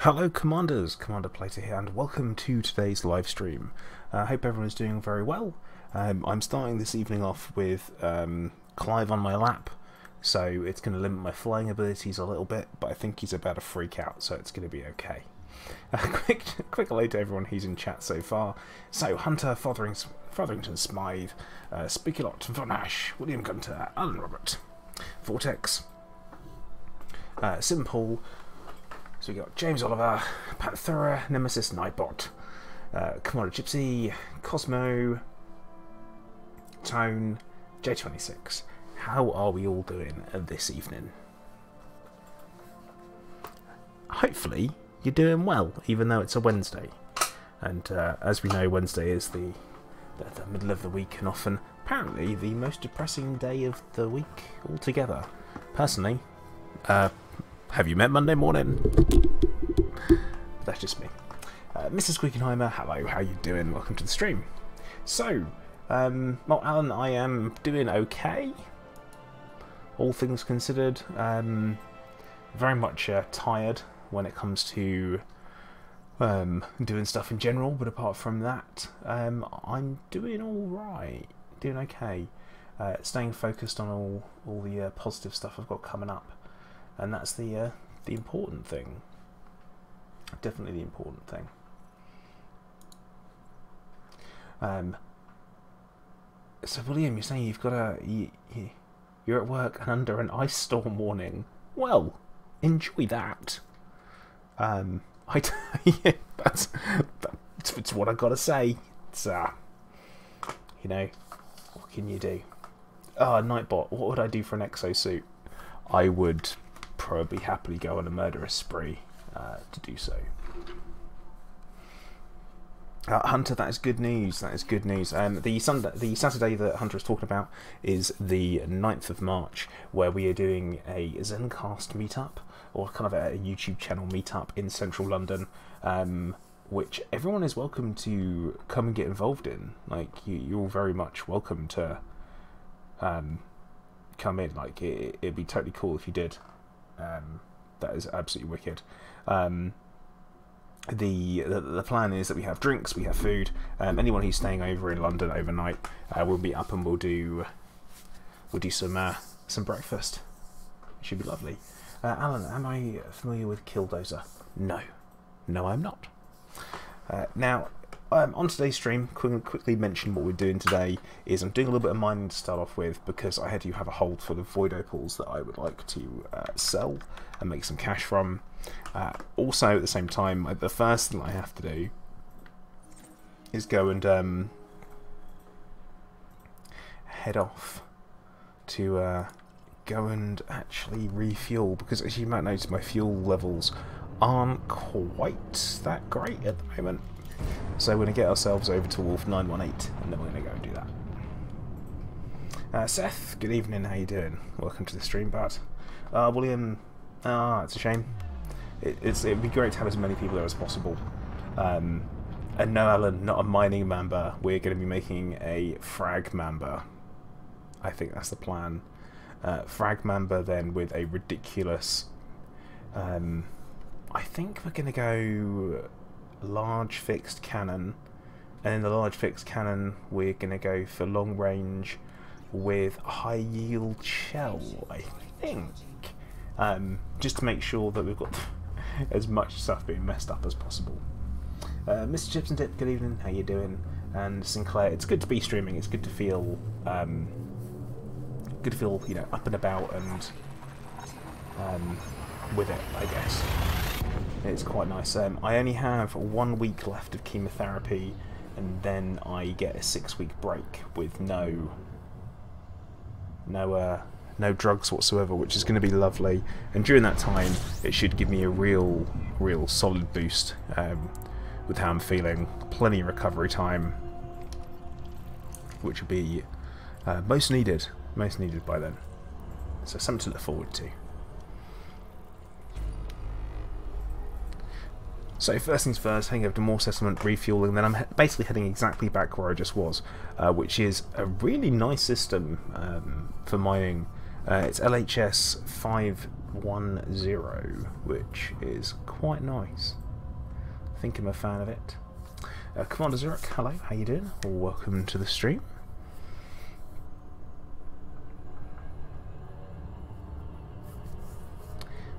Hello Commanders, Commander Plater here, and welcome to today's live stream. I hope everyone's doing very well. I'm starting this evening off with Clive on my lap, so it's going to limit my flying abilities a little bit, but I think he's about to freak out, so it's going to be okay. Quick hello to everyone who's in chat so far. So, Hunter, Fotherington Smythe, Speakelot, Von Ash, William Gunter, Alan Robert, Vortex, Simple. So we got James Oliver, Pat Thura, Nemesis Nightbot, Commander Gypsy, Cosmo, Tone, J26. How are we all doing this evening? Hopefully you're doing well, even though it's a Wednesday. And as we know, Wednesday is the middle of the week and often, apparently, the most depressing day of the week altogether. Personally, have you met Monday morning? That's just me. Mrs. Squeakenheimer, hello, how you doing? Welcome to the stream. So, well, Alan, I am doing okay. All things considered, very much tired when it comes to doing stuff in general, but apart from that, I'm doing alright, doing okay. Staying focused on all the positive stuff I've got coming up. And that's the important thing. Definitely the important thing. So William, you're saying you've got you're at work and under an ice storm warning. Well, enjoy that. Yeah, that's what I gotta say. It's you know, what can you do? Nightbot. What would I do for an exosuit? I would probably happily go on a murderous spree to do so. Hunter, that is good news. That is good news. The Saturday that Hunter is talking about is the 9th of March, where we are doing a Zencast meetup, or kind of a YouTube channel meetup in central London, which everyone is welcome to come and get involved in. Like, you're very much welcome to come in. Like, it'd be totally cool if you did. That is absolutely wicked. The plan is that we have drinks, we have food. Anyone who's staying over in London overnight will be up and we'll do some breakfast. It should be lovely. Alan, am I familiar with Killdozer? No, I'm not. Now, on today's stream, quickly mention what we're doing today is I'm doing a little bit of mining to start off with, because I do have a hold full of void opals that I would like to sell and make some cash from. Also, at the same time, the first thing I have to do is go and head off to go and actually refuel, because as you might notice, my fuel levels aren't quite that great at the moment. So we're going to get ourselves over to Wolf 918, and then we're going to go and do that. Seth, good evening, how you doing? Welcome to the stream, bud. William, it's a shame. It'd be great to have as many people there as possible. And no, Alan, not a mining Mamba. We're going to be making a frag Mamba. I think that's the plan. Frag Mamba then with a ridiculous... I think we're going to go large fixed cannon, and in the large fixed cannon we're going to go for long range with high yield shell, I think, just to make sure that we've got as much stuff being messed up as possible. Mr. Chips and Dip, good evening, how you doing? And Sinclair, it's good to be streaming, it's good to feel you know, up and about and with it, I guess. It's quite nice. I only have 1 week left of chemotherapy, and then I get a 6-week break with no drugs whatsoever, which is going to be lovely. And during that time, it should give me a real solid boost with how I'm feeling. Plenty of recovery time, which will be most needed by then. So something to look forward to. So first things first, heading over to more settlement, refueling, then I'm basically heading exactly back where I just was, which is a really nice system for mining. It's LHS 1-0, which is quite nice. I think I'm a fan of it. Commander Zurich, hello, how you doing? Welcome to the stream.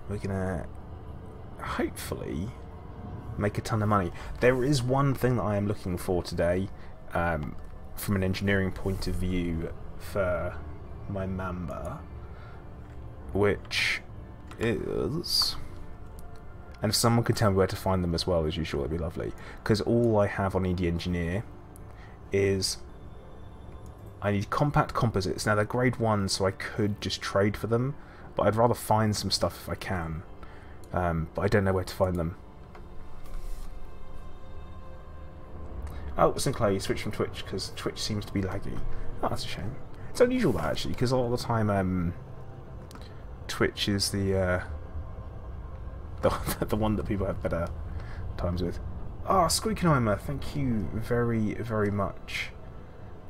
We're gonna hopefully make a ton of money. There is one thing that I am looking for today, from an engineering point of view, for my Mamba, which is, and if someone could tell me where to find them as well as usual, that'd be lovely, because all I have on ED Engineer is I need compact composites. Now they're grade 1, so I could just trade for them, but I'd rather find some stuff if I can, but I don't know where to find them. Oh, Sinclair, you switched from Twitch because Twitch seems to be laggy. Oh, that's a shame. It's unusual that, actually, because all the time Twitch is the one that people have better times with. Ah, Squeakenheimer, thank you very, very much.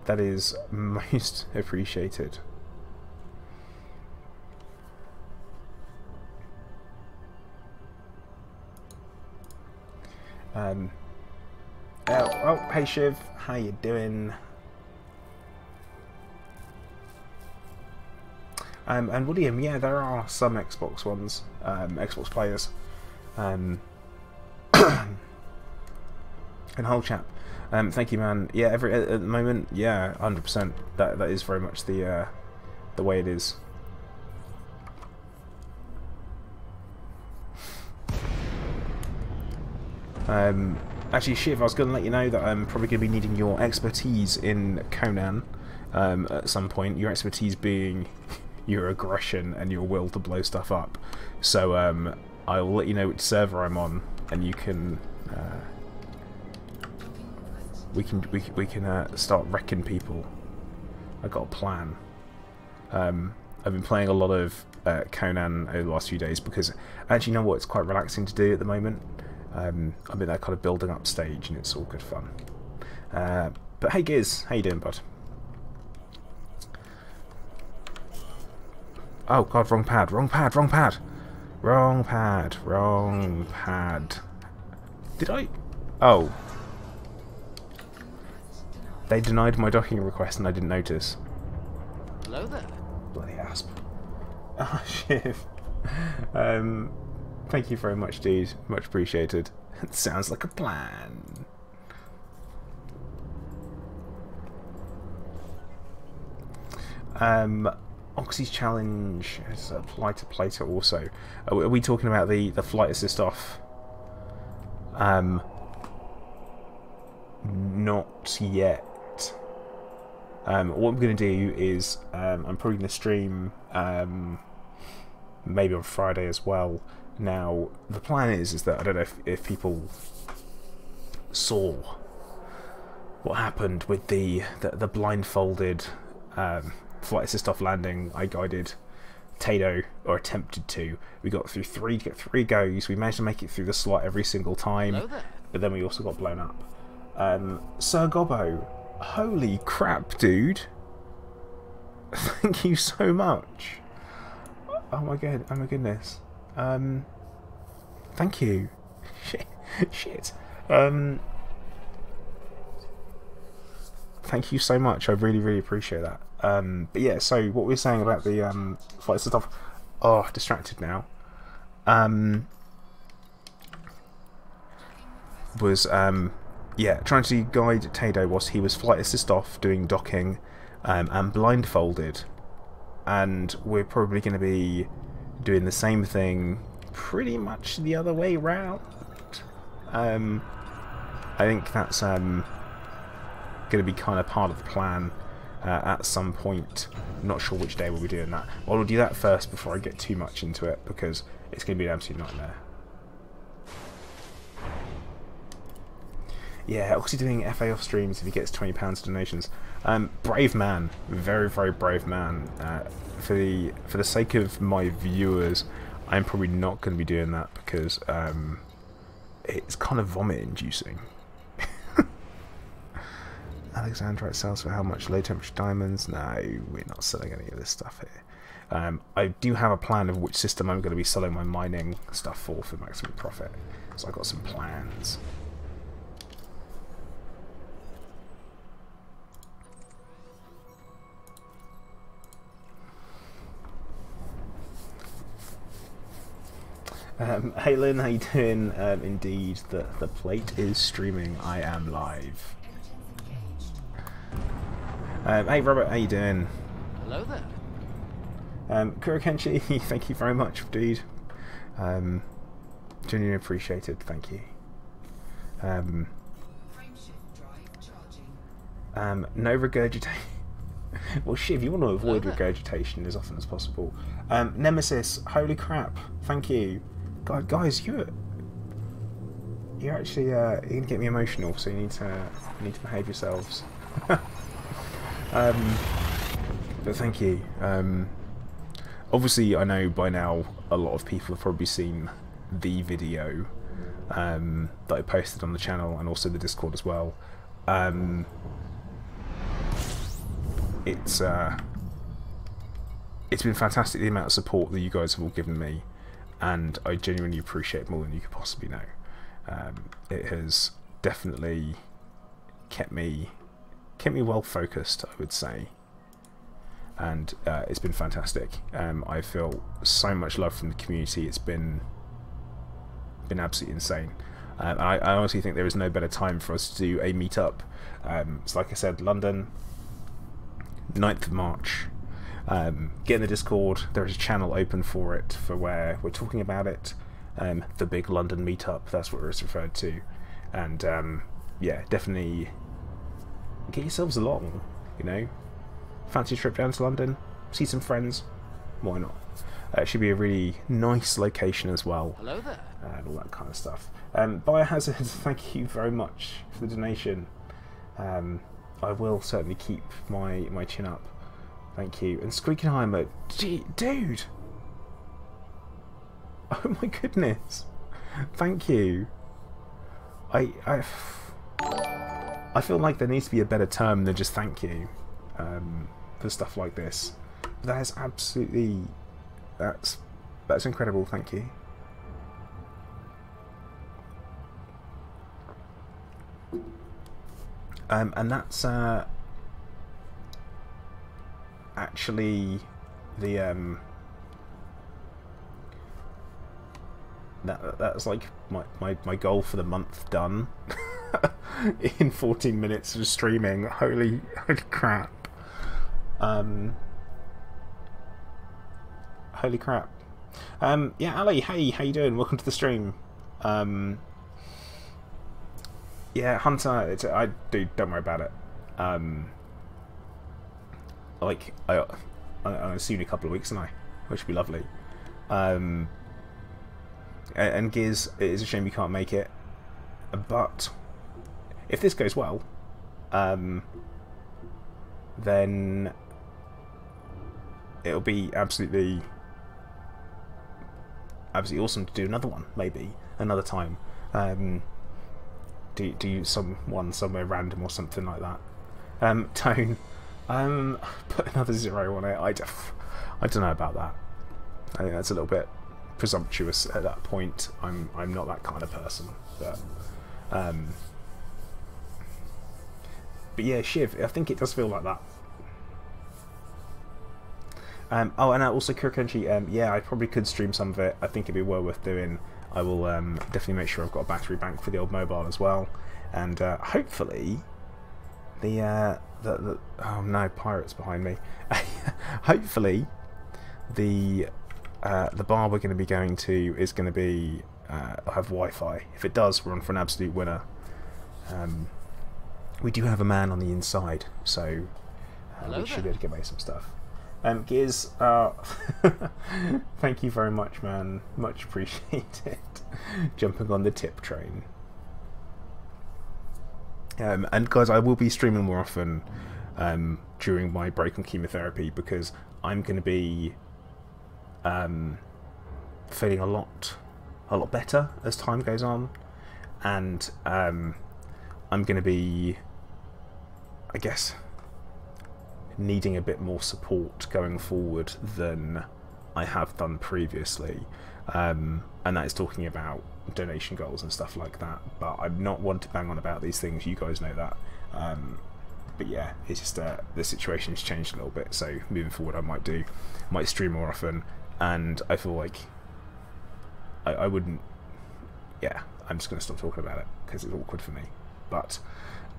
That is most appreciated. Oh, hey Shiv, how you doing? And William, yeah, there are some Xbox ones, Xbox players, and whole chap. Thank you, man. Yeah, at the moment, yeah, 100%. That is very much the way it is. Actually, Shiv, I was going to let you know that I'm probably going to be needing your expertise in Conan at some point. Your expertise being your aggression and your will to blow stuff up. So I'll let you know which server I'm on, and you can we can start wrecking people. I got a plan. I've been playing a lot of Conan over the last few days because actually, you know what? It's quite relaxing to do at the moment. I'm in that kind of building up stage, and it's all good fun. But hey, Giz, how you doing, bud? Oh god, wrong pad, wrong pad, wrong pad, wrong pad, wrong pad. Did I? Oh, they denied my docking request, and I didn't notice. Hello there. Bloody asp. Oh shit. Thank you very much, dude. Much appreciated. It sounds like a plan. Oxy's challenge is applied to Plato also. Are we talking about the flight assist off? Not yet. What I'm going to do is I'm probably going to stream maybe on Friday as well. Now the plan is that I don't know if people saw what happened with the blindfolded flight assist off landing. I guided Tato, or attempted to. We got through three goes. We managed to make it through the slot every single time, but then we also got blown up. Sir Gobbo, holy crap, dude! Thank you so much. Oh my god! Oh my goodness. Thank you. Shit. Thank you so much. I really, really appreciate that. But yeah, so what we were saying about the flight stuff. Oh, distracted now. Was yeah, trying to guide Tado whilst he was flight assist off, doing docking, and blindfolded. And we're probably going to be doing the same thing pretty much the other way round. I think that's going to be kind of part of the plan at some point. I'm not sure which day we'll be doing that. Well, we'll do that first before I get too much into it, because it's going to be an absolute nightmare. Yeah, Oxy doing FA off streams if he gets £20 donations. Brave man, very, very brave man. For the sake of my viewers, I'm probably not going to be doing that because it's kind of vomit-inducing. Alexandrite sells for how much? Low temperature diamonds? No, we're not selling any of this stuff here. I do have a plan of which system I'm going to be selling my mining stuff for maximum profit. So I've got some plans. Hey Lynn, how you doing? Indeed, the plate is streaming. I am live. Hey Robert, how you doing? Hello there. Kurokenchi, thank you very much, dude. Genuinely appreciated, thank you. No regurgitation. Well, Shiv, you want to avoid regurgitation as often as possible. Nemesis, holy crap, thank you. Guys, you're actually you're gonna get me emotional, so you need to behave yourselves. But thank you. Obviously, I know by now a lot of people have probably seen the video that I posted on the channel and also the Discord as well. It's been fantastic, the amount of support that you guys have all given me, and I genuinely appreciate more than you could possibly know. It has definitely kept me well focused, I would say, and it's been fantastic. I feel so much love from the community. It's been absolutely insane. I honestly think there is no better time for us to do a meetup. So like I said, London, 9th of March. Get in the Discord. There is a channel open for it, for where we're talking about it. The big London meetup, that's what it's referred to. And yeah, definitely get yourselves along, you know. Fancy a trip down to London, see some friends, why not? It should be a really nice location as well. Hello there. And all that kind of stuff. Biohazard, thank you very much for the donation. I will certainly keep my chin up. Thank you. And Squeakenheimer, gee, dude! Oh my goodness! Thank you. I feel like there needs to be a better term than just thank you for stuff like this. That is absolutely... That's incredible, thank you. And that's actually the that's like my goal for the month done in 14 minutes of streaming. Holy crap. Holy crap. Yeah, Ali, hey, how you doing? Welcome to the stream. Yeah, Hunter, dude, don't worry about it. Like, I'll see you in a couple of weeks, and which would be lovely. And Giz, it is a shame you can't make it, but if this goes well, then it'll be absolutely awesome to do another one, maybe another time. Do someone somewhere random or something like that. Tone, put another 0 on it. I don't know about that. I think that's a little bit presumptuous at that point. I'm not that kind of person, but yeah, Shiv, I think it does feel like that. Oh, and also Kurokenchi, yeah, I probably could stream some of it. I think it'd be well worth doing. I will definitely make sure I've got a battery bank for the old mobile as well, and hopefully the oh no, pirates behind me. Hopefully the bar we're going to be going to is going to be have Wi-Fi. If it does, we're on for an absolute winner. We do have a man on the inside, so we should be able to get away some stuff. Giz, thank you very much, man. Much appreciated. Jumping on the tip train. And guys, I will be streaming more often during my break on chemotherapy, because I'm going to be feeling a lot better as time goes on, and I'm going to be, I guess, needing a bit more support going forward than I have done previously, and that is talking about donation goals and stuff like that. But I'm not one to bang on about these things, you guys know that. But yeah, it's just the situation's changed a little bit, so moving forward I might stream more often, and I feel like I wouldn't, yeah, I'm just going to stop talking about it because it's awkward for me. But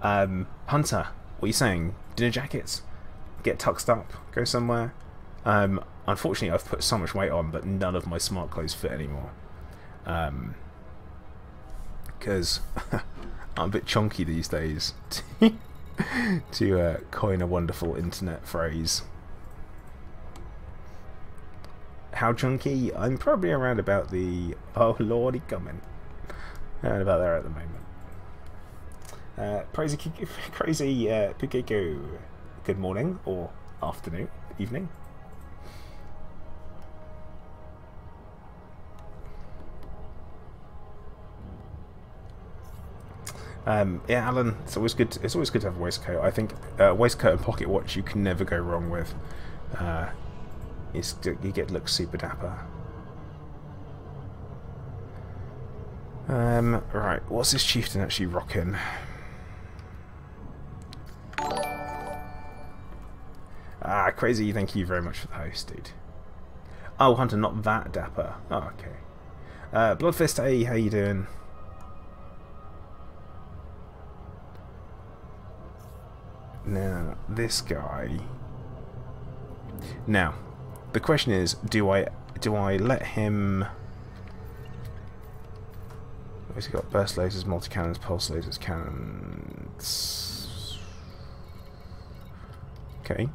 Hunter, what are you saying? Dinner jackets? Get tucked up? Go somewhere? Unfortunately I've put so much weight on that none of my smart clothes fit anymore, because I'm a bit chunky these days, to coin a wonderful internet phrase. How chunky? I'm probably around about the, oh lordy coming, around about there at the moment. Crazy Pukeko, good morning, or afternoon, evening. Yeah, Alan, it's always good. It's always good to have a waistcoat. I think waistcoat and pocket watch you can never go wrong with. You get to look super dapper. Right, what's this chieftain actually rocking? Ah, Crazy, thank you very much for the host, dude. Oh, Hunter, not that dapper. Oh, okay. Bloodfist, hey, how you doing? Now, this guy. Now, the question is, do I let him? What's he got? Burst lasers, multi cannons, pulse lasers, cannons. Okay.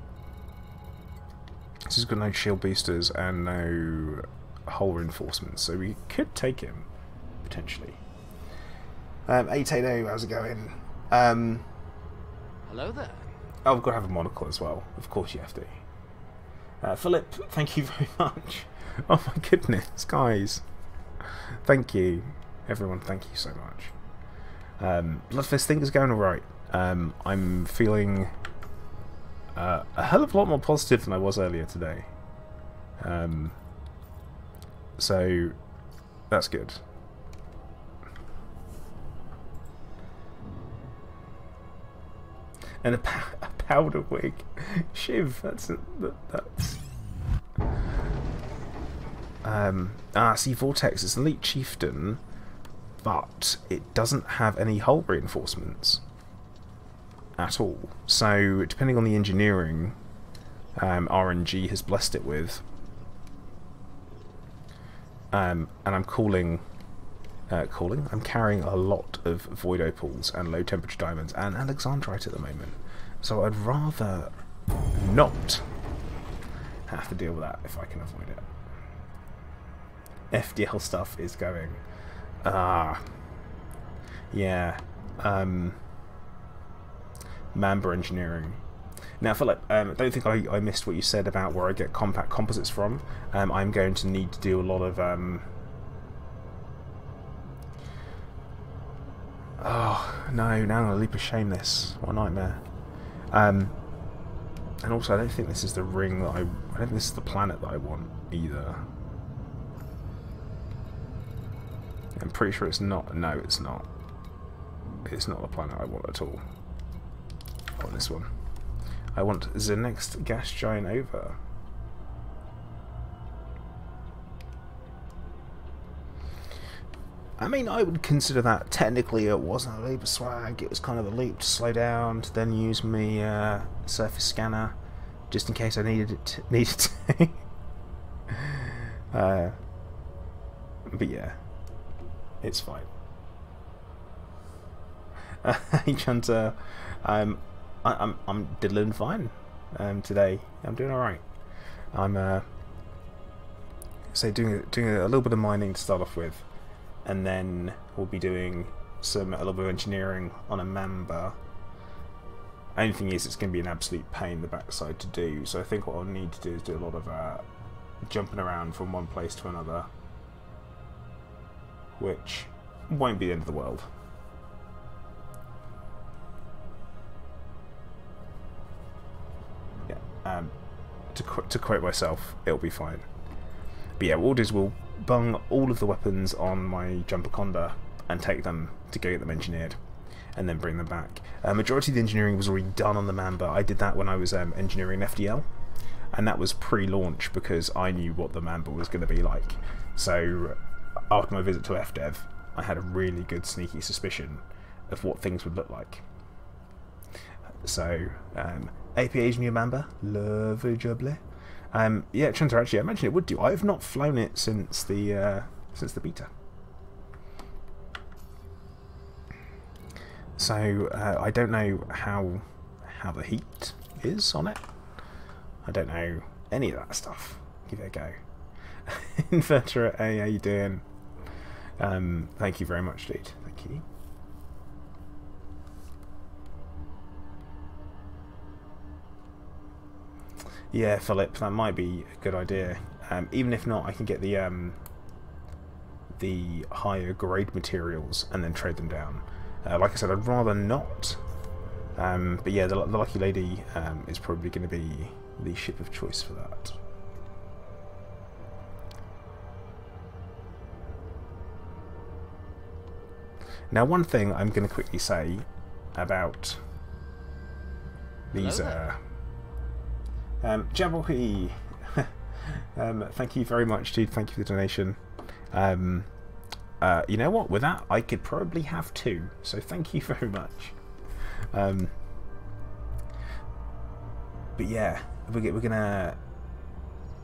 This has got no shield boosters and no hull reinforcements, so we could take him potentially. 880, how's it going? Hello there. Oh, we've got to have a monocle as well. Of course you have to. Philip, thank you very much. Oh my goodness, guys. Thank you. Everyone, thank you so much. Bloodfist, things are going alright. I'm feeling a hell of a lot more positive than I was earlier today. So, that's good. And a powder wig. Shiv, that's see, Vortex is Elite Chieftain, but it doesn't have any hull reinforcements at all. So depending on the engineering RNG has blessed it with, and I'm I'm carrying a lot of void opals and low temperature diamonds and alexandrite at the moment, so I'd rather not have to deal with that if I can avoid it. FDL stuff is going, yeah, Mamba engineering. Now, Philip, I don't think I missed what you said about where I get compact composites from. I'm going to need to do a lot of oh no! Now I'm gonna leap of shame. This, what a nightmare. And also, I don't think this is the ring that I don't think this is the planet that I want either. I'm pretty sure it's not. No, it's not. It's not the planet I want at all. I want this one. I want the next gas giant over. I mean, I would consider that technically it wasn't a leap of swag. It was kind of a leap to slow down, to then use my surface scanner, just in case I needed to. But yeah, it's fine. Hey Hunter, I'm diddling fine today. I'm doing all right. I'm say doing a little bit of mining to start off with, and then we'll be doing a little bit of engineering on a Mamba. Only thing is, it's going to be an absolute pain in the backside to do. So I think what I'll need to do is do a lot of jumping around from one place to another, which won't be the end of the world. Yeah, to quote myself, it'll be fine. But yeah, what we'll do is we'll bung all of the weapons on my Jumperconda and take them to go get them engineered, and then bring them back. Majority of the engineering was already done on the Mamba. I did that when I was engineering FDL, and that was pre-launch because I knew what the Mamba was going to be like. So after my visit to FDev, I had a really good sneaky suspicion of what things would look like. So APA's new Mamba, lovely. Yeah, Trenter, actually, I imagine it would do. I have not flown it since the beta. So I don't know how the heat is on it. I don't know any of that stuff. Give it a go. Inverter, hey, how you doing? Thank you very much, dude. Thank you. Yeah, Philip, that might be a good idea. Even if not, I can get the higher grade materials and then trade them down. Like I said, I'd rather not. But yeah, the Lucky Lady is probably going to be the ship of choice for that. Now, one thing I'm going to quickly say about these... Jabohi! Thank you very much, dude. Thank you for the donation. You know what? With that, I could probably have two. So thank you very much. But yeah, we're gonna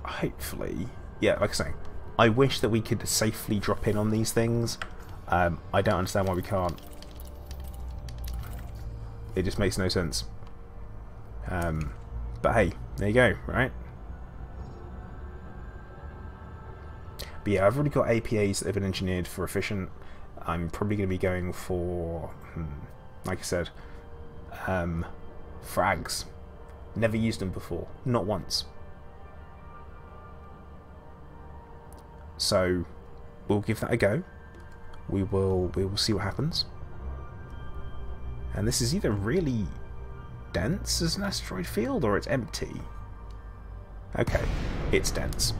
hopefully, yeah, like I say, I wish that we could safely drop in on these things. I don't understand why we can't. It just makes no sense. But hey, there you go, right? But yeah, I've already got APAs that have been engineered for efficient. I'm probably going to be going for, like I said, frags. Never used them before, not once. So we'll give that a go. We will see what happens. And this is either really dense as an asteroid field or it's empty. Okay, it's dense.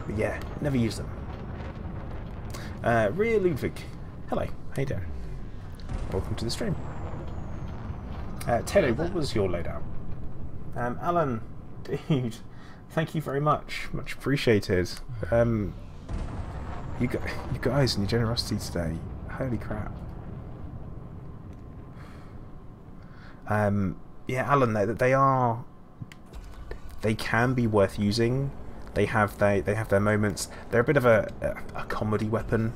But yeah, never use them. Rear Ludwig, hello, how you doing? Welcome to the stream. Teddy, what was your loadout? Alan, dude, thank you very much. Much appreciated. You guys and your generosity today. Holy crap. Yeah, Alan, they can be worth using. They have their moments. They're a bit of a comedy weapon.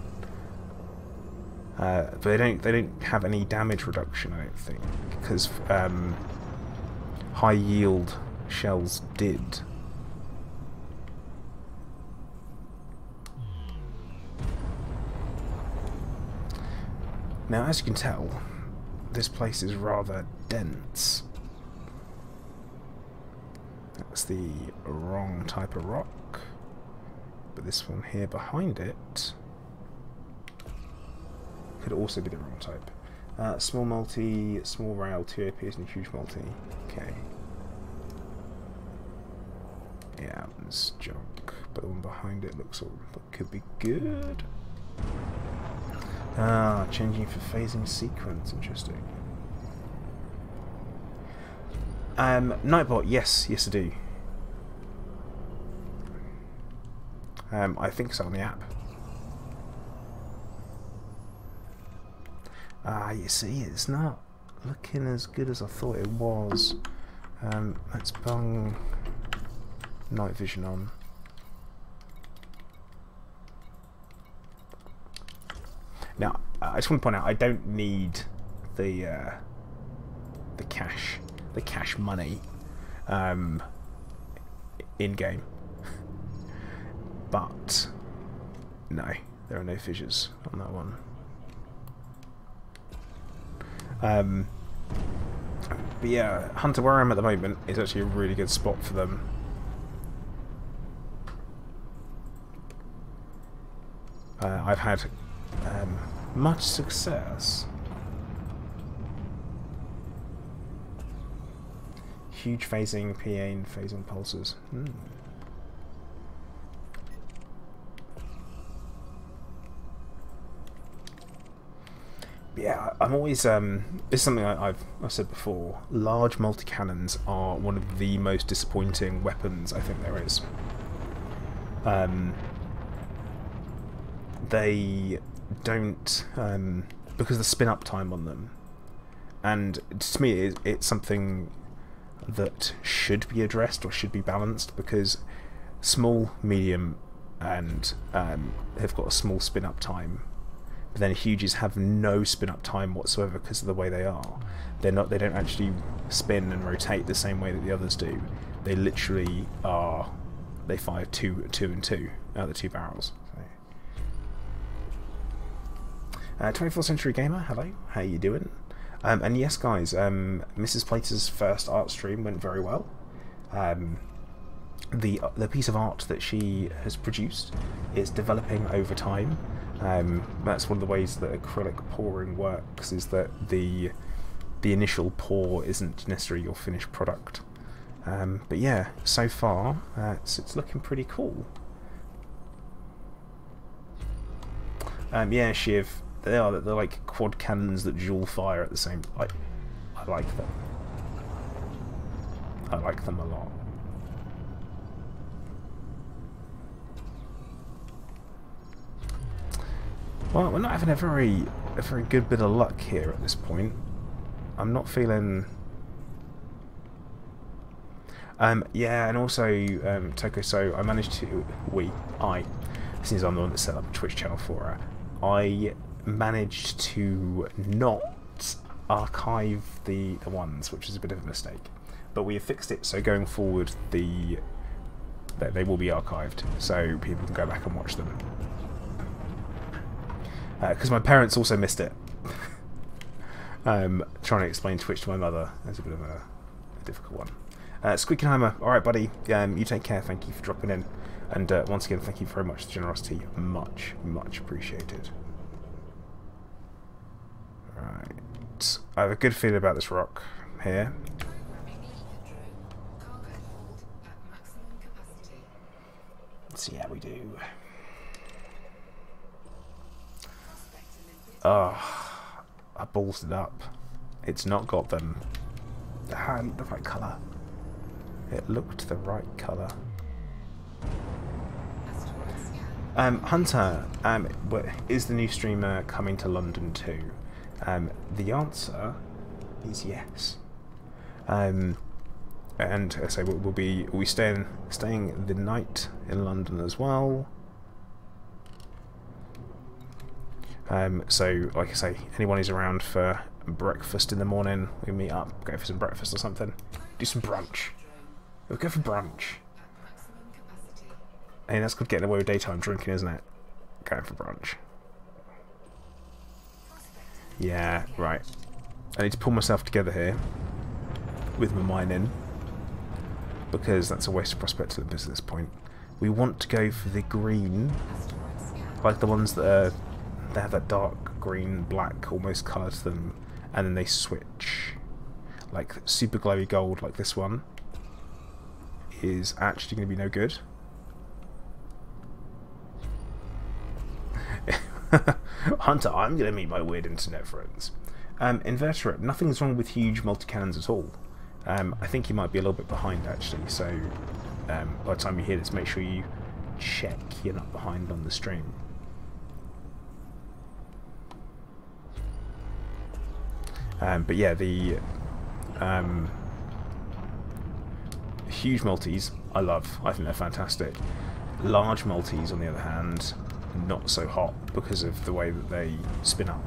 But they don't have any damage reduction, I don't think, because high yield shells did. Now, as you can tell, this place is rather dense. That's the wrong type of rock, but this one here behind it could also be the wrong type. Small multi, small rail, 2 APs and a huge multi. Okay. Yeah, it's junk, but the one behind it looks could be good. Ah, changing for phasing sequence, interesting. Nightbot, yes, I do. I think so on the app. Ah, you see, it's not looking as good as I thought it was. Let's bung night vision on. Now, I just want to point out, I don't need the cash money in game, but no, there are no fissures on that one. But yeah, Hunter, where I am at the moment, is actually a really good spot for them. I've had Much success. Huge phasing, PA and phasing pulses. Yeah, I'm always it's something I've said before. Large multi-cannons are one of the most disappointing weapons I think there is. They don't because of the spin-up time on them, and to me it's something that should be addressed or should be balanced, because small, medium, and have got a small spin-up time. But then huges have no spin-up time whatsoever because of the way they are. They don't actually spin and rotate the same way that the others do. They literally are. They fire two and two out of the two barrels. So. 24th Century Gamer, hello. How you doing? And yes, guys. Mrs. Plater's first art stream went very well. The piece of art that she has produced is developing over time. That's one of the ways that acrylic pouring works, is that the initial pour isn't necessarily your finished product. But yeah, so far it's looking pretty cool. Yeah, Shiv, they're like quad cannons that dual fire at the same. I like them. I like them a lot. Well, we're not having a very good bit of luck here at this point. I'm not feeling. Yeah, and also Toko. So I managed to. Since I'm the one that set up a Twitch channel for her, I managed to not archive the ones, which is a bit of a mistake. But we have fixed it, so going forward, they will be archived, so people can go back and watch them. Because my parents also missed it. Trying to explain Twitch to my mother is a bit of a difficult one. Squeakenheimer, alright buddy, you take care, thank you for dropping in. And once again, thank you very much for the generosity, much appreciated. Right, I have a good feeling about this rock here. Let's see how we do. Oh, I ballsed it up. It's not got them. The right colour. It looked the right colour. Hunter, is the new streamer coming to London too? The answer is yes. And so we'll be staying the night in London as well. So, like I say, anyone who's around for breakfast in the morning, we meet up, go for some breakfast or something. Do some brunch. We'll go for brunch. Hey, that's good getting away with daytime drinking, isn't it? Going for brunch. Yeah, right. I need to pull myself together here with my mining, because that's a waste of prospecting at this point. We want to go for the green, like the ones that are. They have that dark green, black almost colour to them, and then they switch. Like super glowy gold, like this one, is actually going to be no good. Hunter, I'm going to meet my weird internet friends. Invertebrate, nothing's wrong with huge multi-cannons at all. I think you might be a little bit behind actually, so by the time you hear this, make sure you check you're not behind on the stream. But yeah, the huge multis I love. I think they're fantastic. Large multis, on the other hand, not so hot because of the way that they spin up.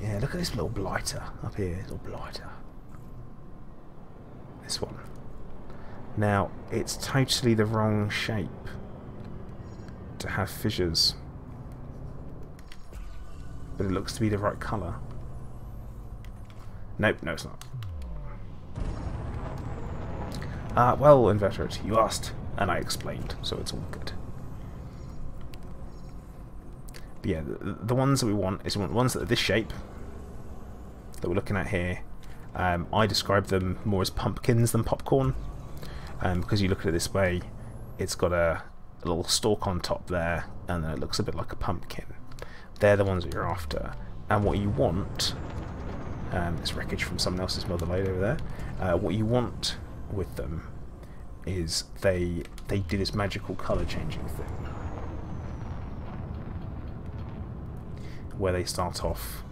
Yeah, look at this little blighter up here, little blighter. This one. Now, it's totally the wrong shape to have fissures, but it looks to be the right colour. Nope, no it's not. Well, Invertebrate, you asked, and I explained, so it's all good. But yeah, the ones that we want is we want ones that are this shape that we're looking at here. I describe them more as pumpkins than popcorn, because you look at it this way, it's got a little stalk on top there, and then it looks a bit like a pumpkin. They're the ones that you're after. And what you want, this wreckage from someone else's mother lode over there, what you want with them is they do this magical colour changing thing, where they start off,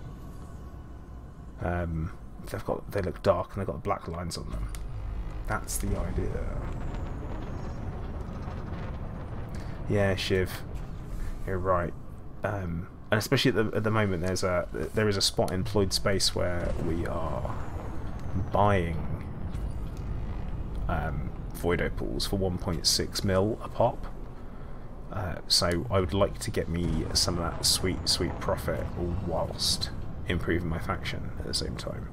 they look dark and they've got black lines on them. That's the idea. Yeah, Shiv, you're right. And especially at the moment, there is a spot in Ployd space where we are buying void opals for 1.6 mil a pop. So I would like to get me some of that sweet profit whilst improving my faction at the same time.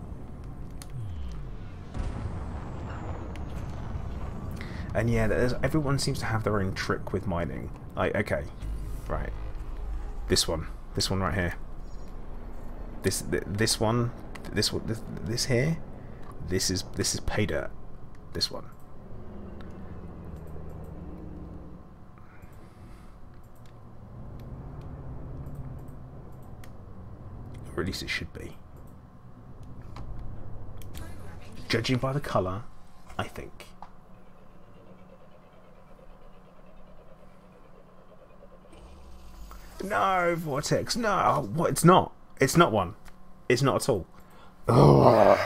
And yeah, everyone seems to have their own trick with mining. Like, okay, right, this one right here, this here, this is pay dirt. This one. Or at least it should be. Judging by the colour, I think. No, Vortex, no! What? It's not. It's not one. It's not at all. Ugh.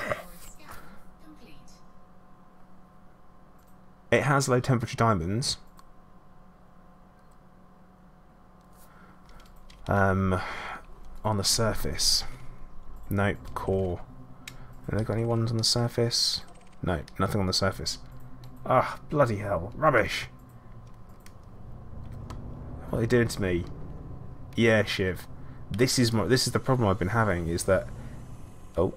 It has low temperature diamonds. On the surface. Nope, core. Have they got any ones on the surface? No, nothing on the surface. Ah, bloody hell. Rubbish. What are they doing to me? Yeah, Shiv. This is the problem I've been having, is that... Oh.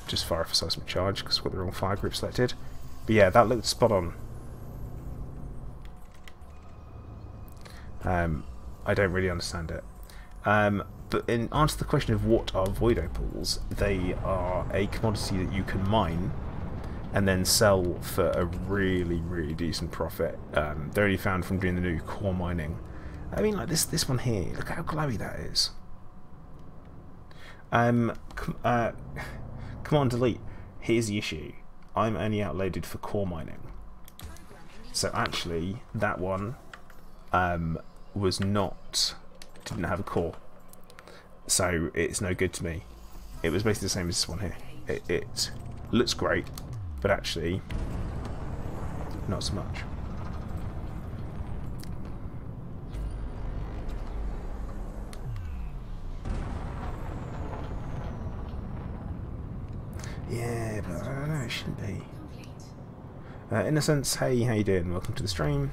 Just fire for seismic charge, because we've got the wrong fire group selected. But yeah, that looked spot on. I don't really understand it. But in answer to the question of what are void opals, they are a commodity that you can mine and then sell for a really, really decent profit. They're only found from doing the new core mining. I mean, like this one here, look how glowy that is. Command delete. Here's the issue. I'm only outloaded for core mining. So actually, that one didn't have a core. So it's no good to me. It was basically the same as this one here. It looks great, but actually, not so much. Yeah, but I don't know, it shouldn't be. Innocence, hey, how you doing? Welcome to the stream.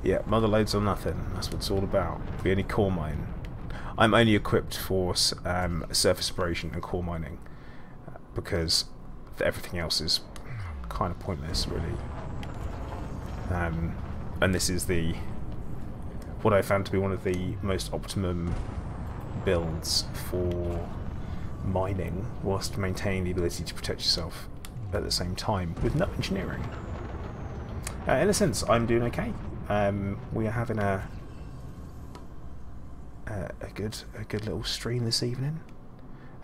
Yeah, mother loads or nothing. That's what it's all about. We only core mine. I'm only equipped for surface abrasion and core mining because everything else is kind of pointless, really. And this is what I found to be one of the most optimum builds for mining, whilst maintaining the ability to protect yourself at the same time with no engineering. In a sense, I'm doing okay. We are having a good little stream this evening.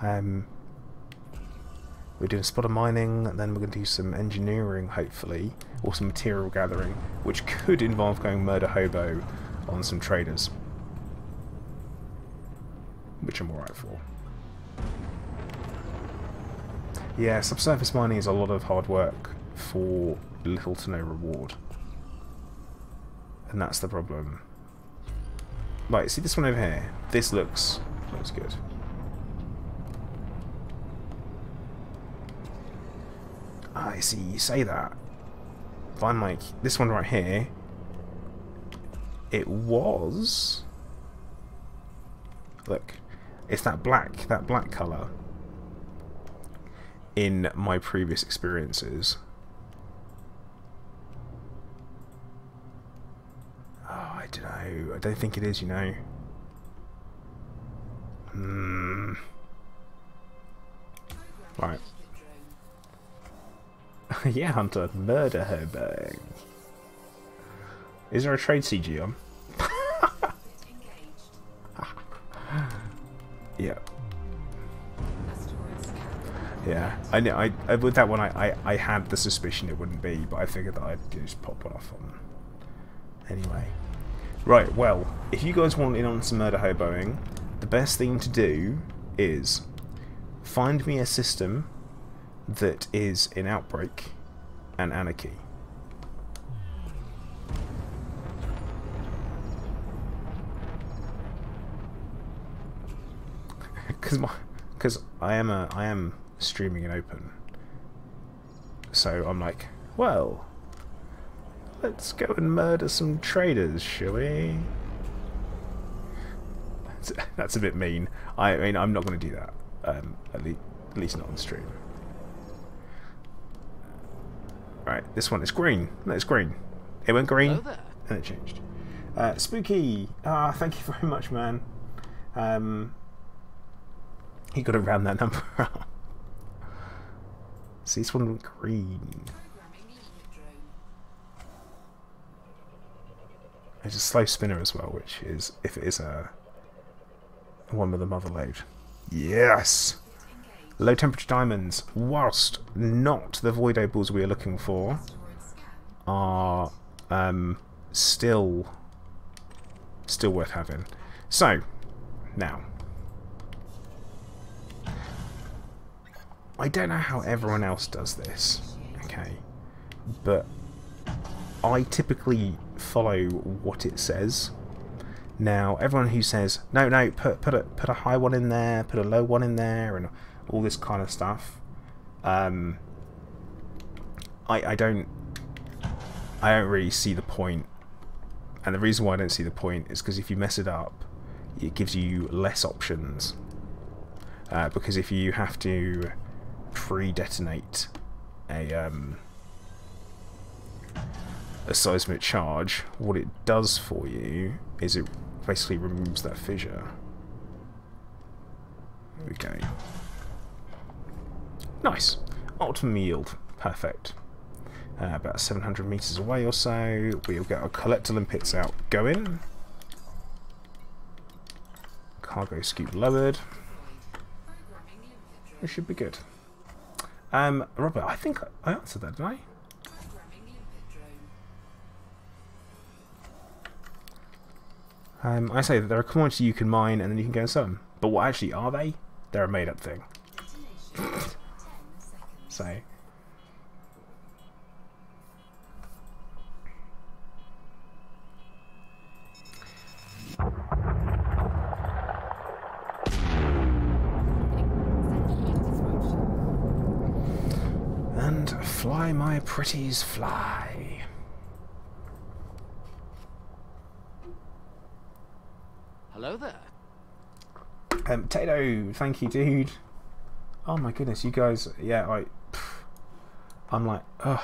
We're doing a spot of mining, and then we're going to do some engineering, hopefully, or some material gathering, which could involve going murder hobo on some traders, which I'm alright for. Yeah, subsurface mining is a lot of hard work for little to no reward. And that's the problem. Right, see this one over here? This looks good. I see, you say that. If I'm like, this one right here, it was... Look, it's that black colour in my previous experiences. don't know. I don't think it is, you know. Right. Yeah, Hunter. Murder hobo. Is there a trade CG on? Yeah. Yeah. I know. I with that one, I had the suspicion it wouldn't be, but I figured that I'd just pop one off on. Anyway. Right. Well, if you guys want in on some murder hoboing, the best thing to do is find me a system that is in Outbreak and Anarchy. Because I am streaming in open, so I'm like, well, let's go and murder some traders, shall we? That's a bit mean. I mean, I'm not going to do that. At least not on stream. Right, this one is green. No, it's green. It went green, and it changed. Spooky. Thank you very much, man. You got to round that number up. See, this one went green. It's a slow spinner as well, which is, if it is a one with a mother load. Yes! Low temperature diamonds, whilst not the void opals we are looking for, are still worth having. So, now, I don't know how everyone else does this, okay, but I typically follow what it says. Now, everyone who says no, put a high one in there, put a low one in there, and all this kind of stuff, I don't really see the point. And the reason why I don't see the point is because if you mess it up, it gives you less options. Because if you have to pre-detonate a seismic charge, what it does for you is it basically removes that fissure. There we go. Nice. Optimum yield. Perfect. About 700 meters away or so, we'll get our collector limpets out going. Cargo scoop lowered. It should be good. Robert, I think I answered that, didn't I? I say that they're a commodity you can mine and then you can go and sell them. But what actually are they? They're a made-up thing. So. And fly, my pretties, fly. Hello there. Tato, thank you, dude. Oh my goodness, you guys, yeah, I'm like, ugh.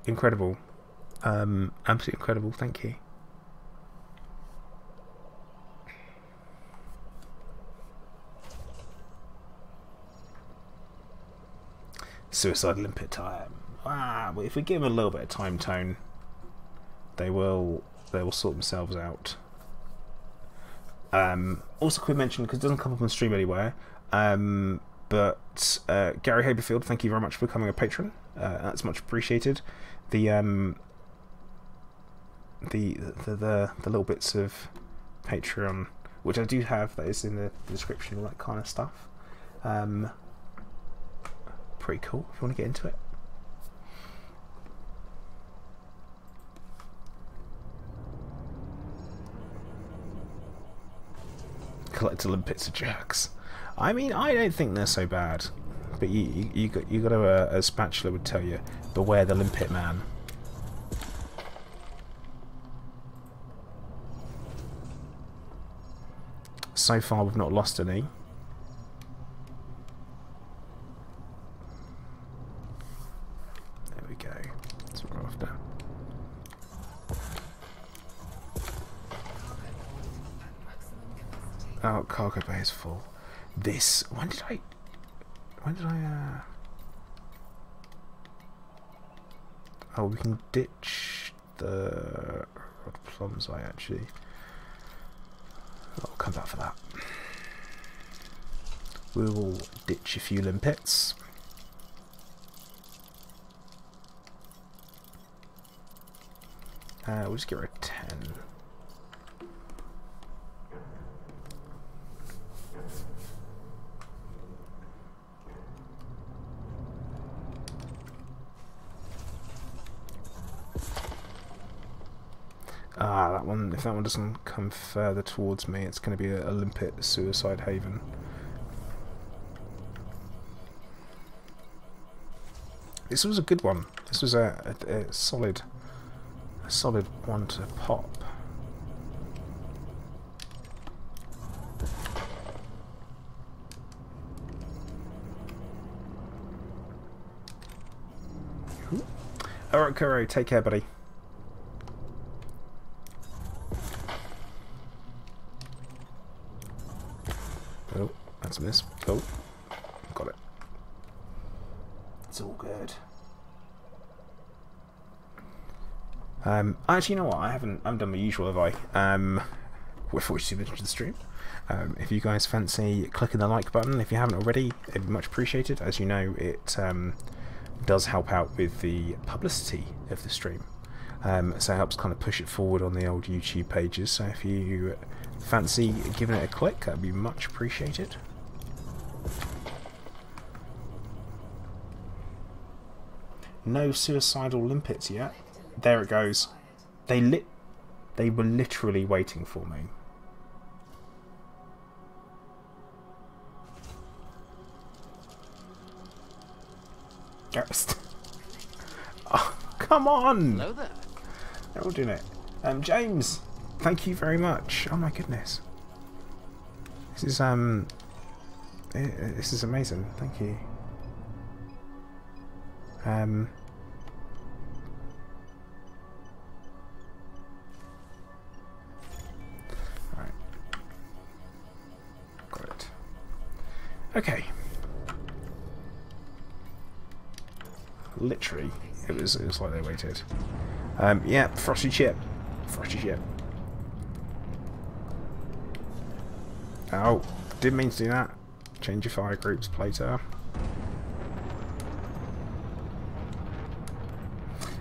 Incredible. Absolutely incredible, thank you. Suicide limpet time. Well, if we give them a little bit of time tone, they will sort themselves out. Also, quick mention, because it doesn't come up on stream anywhere, but Gary Haberfield, thank you very much for becoming a patron. That's much appreciated. The little bits of Patreon, which I do have, that is in the description, all that kind of stuff. Pretty cool if you want to get into it. Collector limpets are jerks. I mean, I don't think they're so bad, but you got a spatula would tell you, beware the limpet man. So far, we've not lost any. There we go. That's what we're after. Oh, cargo bay is full. This... When did I... Oh, we can ditch the rod plums, actually. I'll come back for that. We will ditch a few limpets. We'll just get rid of 10. That one, if that one doesn't come further towards me, it's going to be a limpet suicide haven. This was a good one. This was a solid one to pop. Alright, Kuro, take care, buddy. Oh, that's a miss. Oh, got it. It's all good. Actually, you know what? I haven't done my usual, have I? We're 42 minutes into the stream. If you guys fancy clicking the like button, if you haven't already, it'd be much appreciated. As you know, it does help out with the publicity of the stream. So it helps kind of push it forward on the old YouTube pages. So if you fancy giving it a click, that'd be much appreciated. No suicidal limpets yet. There it goes. They were literally waiting for me. Oh, come on! Hello there. They're all doing it. James, thank you very much. Oh my goodness. This is amazing. Thank you. Right. Got it. Okay. Literally, it was like they waited. Yeah, frosty chip. Frosty chip. Oh, didn't mean to do that. Change your fire groups, Plato.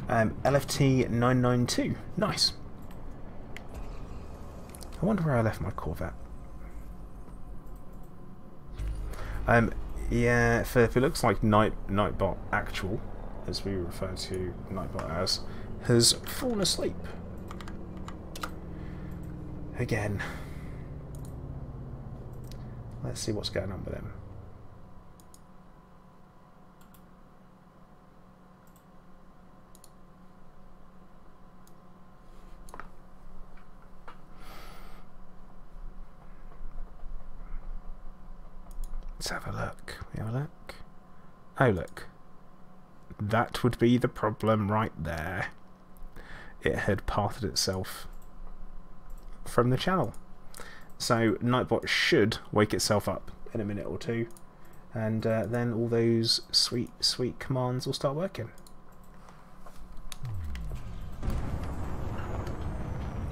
LFT 992. Nice. I wonder where I left my Corvette. Yeah, if it looks like Nightbot Actual, as we refer to Nightbot as, has fallen asleep. Again. Let's see what's going on with him. Let's have a look. We have a look. Oh, look. That would be the problem right there. It had pathed itself from the channel. So Nightbot should wake itself up in a minute or two, and then all those sweet commands will start working.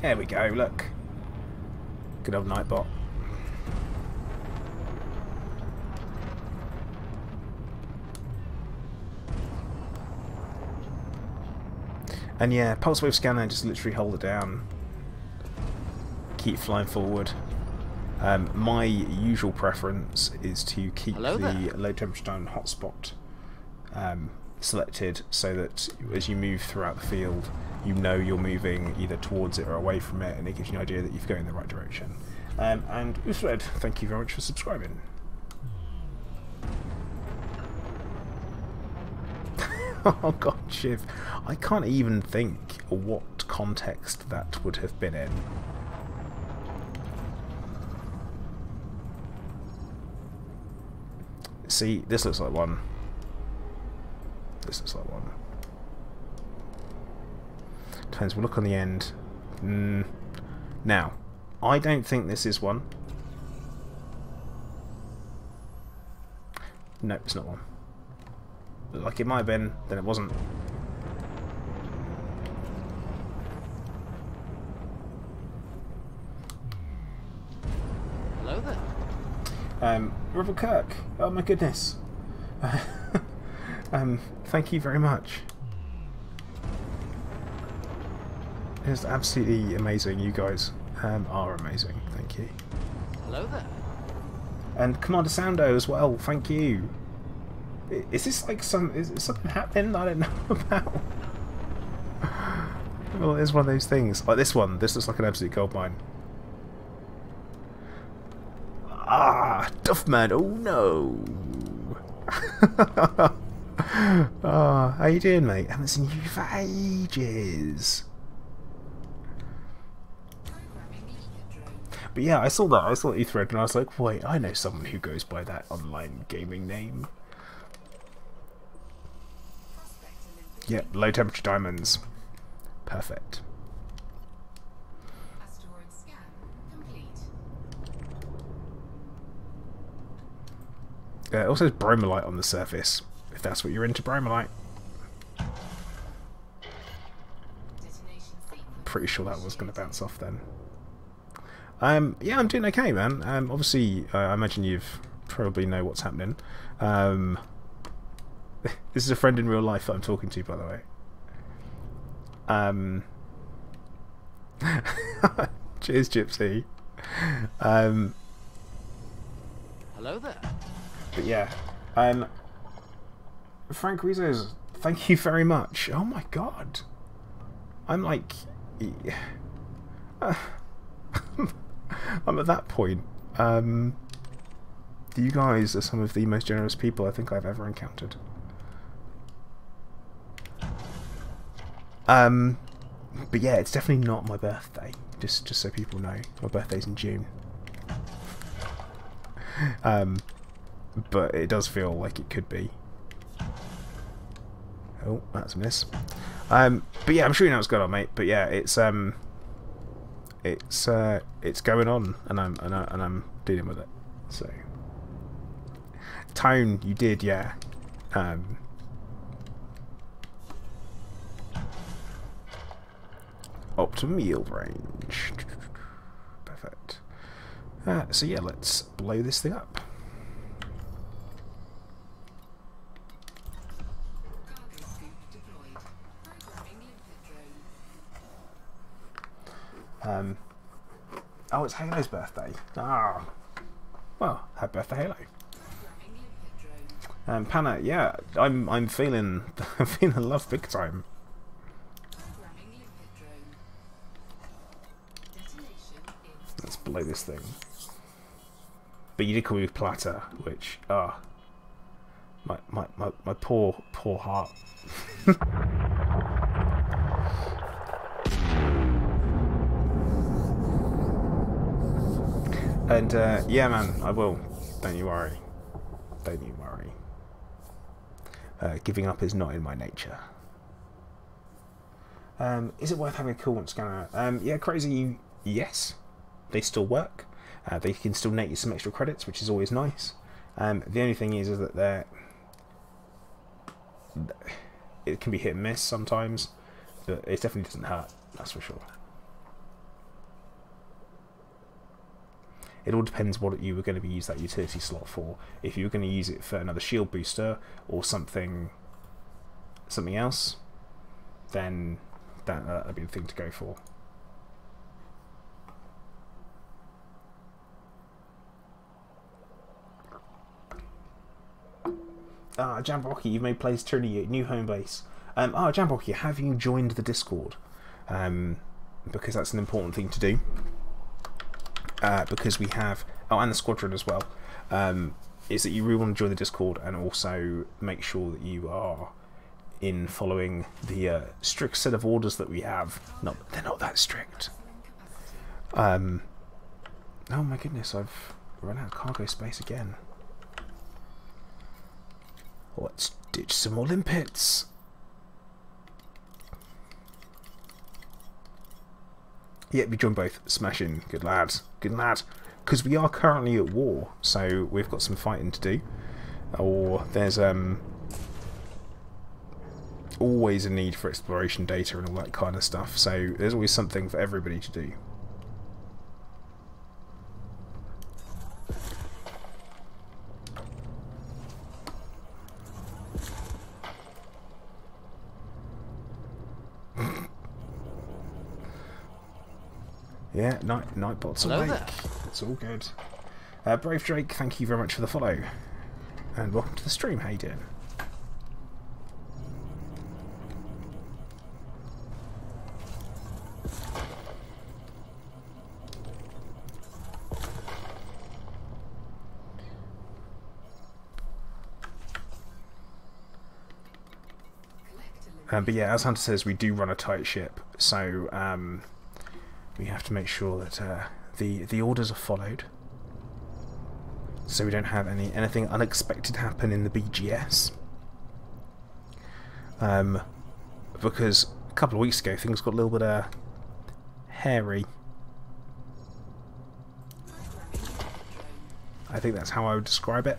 There we go, look. Good old Nightbot. And yeah, pulse wave scanner, just literally hold it down. Keep flying forward. My usual preference is to keep the low temperature zone hotspot selected, so that as you move throughout the field, you know you're moving either towards it or away from it, and it gives you an idea that you're going in the right direction. And Usred, thank you very much for subscribing. Oh god, Shiv. I can't even think what context that would have been in. See, this looks like one. This looks like one. Depends, we'll look on the end. Now, I don't think this is one. No, it's not one. Like it might have been, then it wasn't. Hello there. Robert Kirk. Oh my goodness. Thank you very much. It's absolutely amazing. You guys are amazing. Thank you. Hello there. And Commander Soundo as well. Thank you. Is this like is something happening I don't know about? Well, it's one of those things. Like this one. This looks like an absolute gold mine. Ah, Duffman. Oh no. Oh, how you doing, mate? I haven't seen you for ages. But yeah, I saw that. I saw that you thread, and I was like, wait, I know someone who goes by that online gaming name. Yep, low temperature diamonds. Perfect. It also says bromolite on the surface, if that's what you're into, bromolite. Pretty sure that was going to bounce off then. Yeah, I'm doing okay, man. Obviously, I imagine you've probably know what's happening. This is a friend in real life that I'm talking to, by the way. Cheers, Gypsy. Hello there. But yeah, Frank Rizzo's, thank you very much. Oh my god. I'm like... I'm at that point. You guys are some of the most generous people I think I've ever encountered. But yeah, it's definitely not my birthday. Just so people know, my birthday's in June. But it does feel like it could be. Oh, that's a miss. But yeah, I'm sure you know what's going on, mate. But yeah, it's going on, and I'm dealing with it. So, Tone, you did, yeah. Optimum yield range. Perfect. So yeah, let's blow this thing up. Oh, it's Halo's birthday. Ah, well, happy birthday, Halo. Panna, yeah, I'm feeling I'm feeling love big time. Let's blow this thing. But you did call me Platter, which my poor heart. And yeah, man, I will. Don't you worry. Don't you worry. Giving up is not in my nature. Is it worth having a coolant scanner? Yeah, crazy. Yes, they still work. They can still net you some extra credits, which is always nice. The only thing is that it can be hit and miss sometimes, but it definitely doesn't hurt. That's for sure. It all depends what you were going to be use that utility slot for. If you were going to use it for another shield booster or something else, then that'd be the thing to go for. Jambrocky, you've made plays turn your new home base. Jambrocky, have you joined the Discord? Because that's an important thing to do. Because we have, and the squadron as well, is that you really want to join the Discord and also make sure that you are in following the strict set of orders that we have. They're not that strict. Oh my goodness, I've run out of cargo space again. Let's ditch some more limpets. Yeah, we join both. Smashing. Good lad. Good lad. Because we are currently at war, so we've got some fighting to do. or there's always a need for exploration data and all that kind of stuff, so there's always something for everybody to do. Yeah, Nightbot's awake. It's all good. Brave Drake, thank you very much for the follow. And welcome to the stream, how you doing? But yeah, as Hunter says, we do run a tight ship, so we have to make sure that the orders are followed, so we don't have anything unexpected happen in the BGS. Because a couple of weeks ago things got a little bit hairy. I think that's how I would describe it.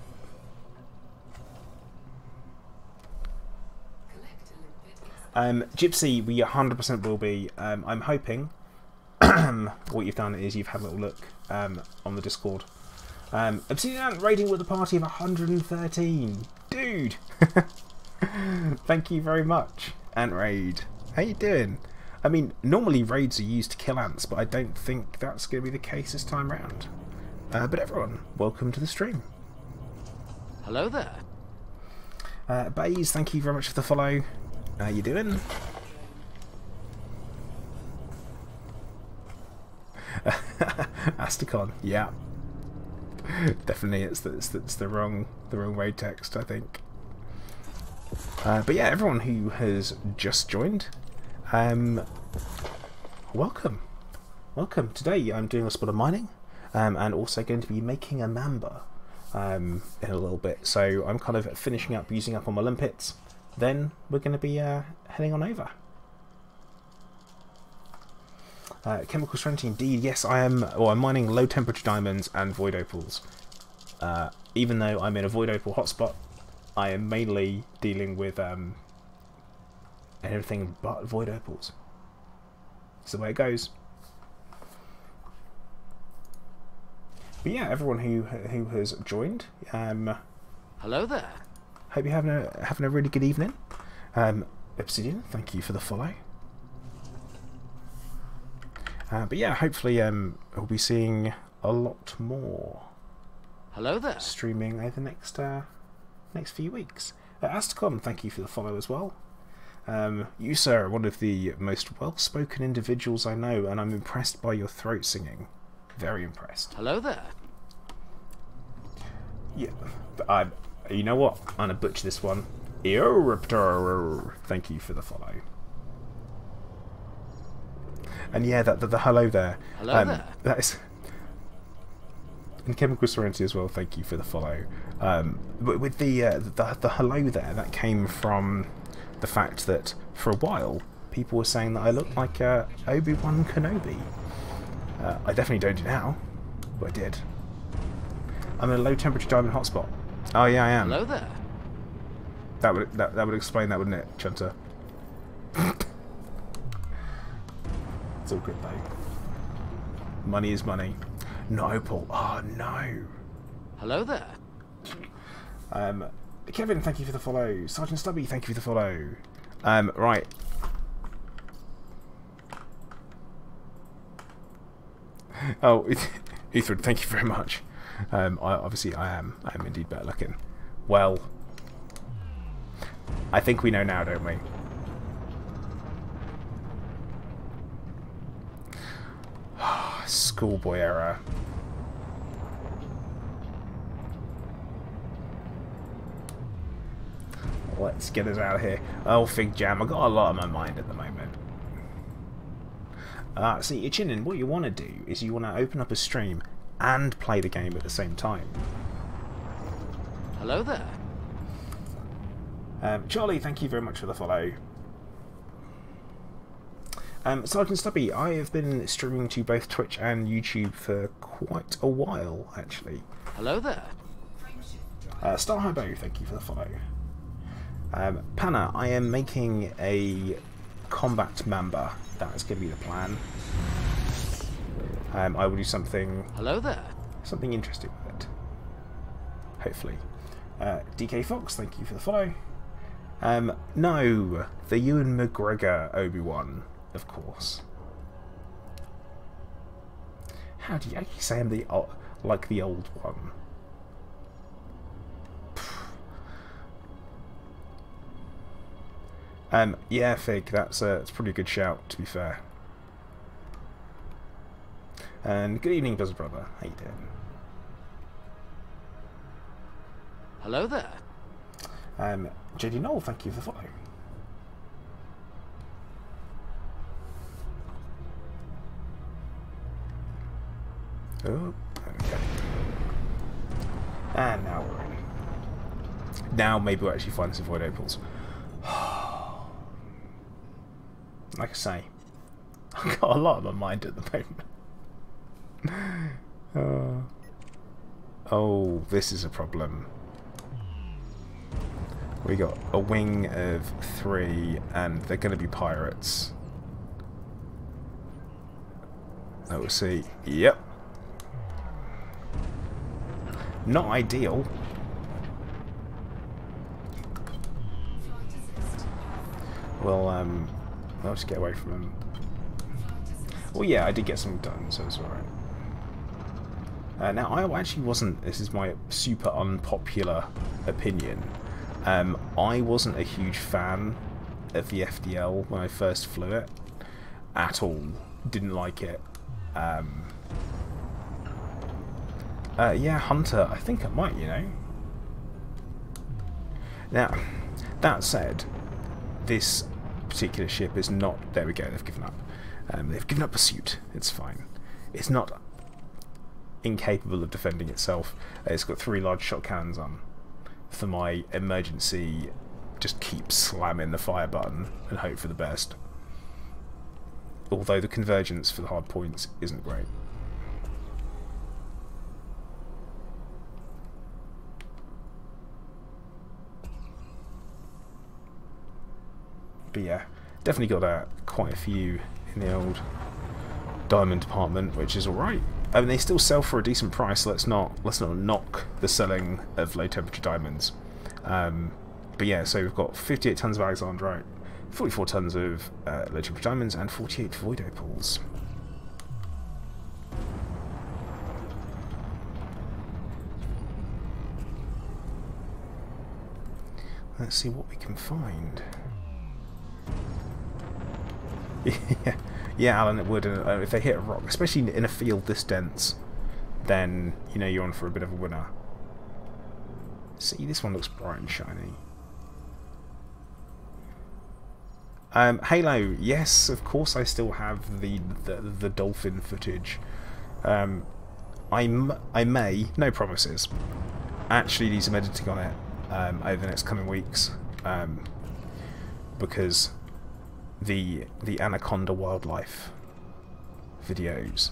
Gypsy, we 100% will be. I'm hoping what you've done is you've had a little look on the Discord. Obsidian raiding with a party of 113. Dude! Thank you very much, Ant Raid. How you doing? I mean, normally raids are used to kill ants, but I don't think that's going to be the case this time round. But everyone, welcome to the stream. Hello there. Baze, thank you very much for the follow. How you doing? Asticon, yeah. Definitely it's the wrong raid text, I think. But yeah, everyone who has just joined, welcome. Welcome. Today I'm doing a spot of mining, and also going to be making a Mamba in a little bit. So I'm kind of finishing up using up all my limpets. Then we're going to be heading on over. Chemical strategy, indeed. Yes, I am. Well, I'm mining low temperature diamonds and void opals. Even though I'm in a void opal hotspot, I am mainly dealing with everything but void opals. That's the way it goes. But yeah, everyone who has joined, hello there. Hope you're having a really good evening. Obsidian, thank you for the follow. But yeah, hopefully we'll be seeing a lot more. Hello there. Streaming over the next few weeks. Asticon, thank you for the follow as well. You, sir, are one of the most well-spoken individuals I know, and I'm impressed by your throat singing. Very impressed. Hello there. Yeah, but you know what? I'm gonna butcher this one. Eoraptor. Thank you for the follow. And yeah, the hello there. Hello there. That is. And Chemical Serenity as well. Thank you for the follow. But with the hello there, that came from the fact that for a while people were saying that I look like Obi-Wan Kenobi. I definitely don't do now, but I did. I'm in a low temperature diamond hotspot. Oh yeah, I am. Hello there. That would explain that, wouldn't it, Chunter? It's all good though. Money is money. No opal. Oh no. Hello there. Kevin, thank you for the follow. Sergeant Stubby, thank you for the follow. Right. Oh, Ethan, thank you very much. Obviously, I am indeed better looking. Well, I think we know now, don't we? Schoolboy error. Let's get us out of here. Oh, Fig Jam, I got a lot on my mind at the moment. See, Ichinin, what you want to do is you want to open up a stream and play the game at the same time. Hello there. Charlie, thank you very much for the follow. Sergeant Stubby, I have been streaming to both Twitch and YouTube for quite a while, actually. Hello there. Star Hybo, thank you for the follow. Panna, I am making a combat Mamba. That is going to be the plan. I will do something. Hello there. Something interesting with it. Hopefully. DK Fox, thank you for the follow. No, the Ewan McGregor Obi-Wan, of course. How do you say I'm the like the old one? Yeah, Fig, that's probably a good shout, to be fair. And good evening, Buzz Brother. How you doing? Hello there. JD Knoll, thank you for the follow. Oh, there we go. And now we're in. Now maybe we'll actually find some void opals. Like I say, I've got a lot on my mind at the moment. Oh, this is a problem. We got a wing of 3, and they're going to be pirates. Oh, we'll see. Yep. Not ideal. Well, I'll just get away from him. Well, yeah, I did get something done, so it's alright. Now, I actually wasn't, this is my super unpopular opinion, I wasn't a huge fan of the FDL when I first flew it. At all. Didn't like it. Yeah, Hunter, I think I might, you know. Now, that said, this particular ship is not... There we go, they've given up. They've given up pursuit. It's fine. It's not incapable of defending itself. It's got 3 large shot cannons on. For my emergency, just keep slamming the fire button and hope for the best. Although the convergence for the hard points isn't great. But yeah, definitely got quite a few in the old diamond department, which is alright. I mean, they still sell for a decent price. Let's not knock the selling of low temperature diamonds. But yeah, so we've got 58 tons of Alexandrite, 44 tons of low temperature diamonds, and 48 void opals. Let's see what we can find. Yeah, Alan, it would. If they hit a rock, especially in a field this dense, then you know you're on for a bit of a winner. See, this one looks bright and shiny. Halo, yes, of course. I still have the dolphin footage. I may, no promises, actually do some editing on it over the next coming weeks, because the Anaconda wildlife videos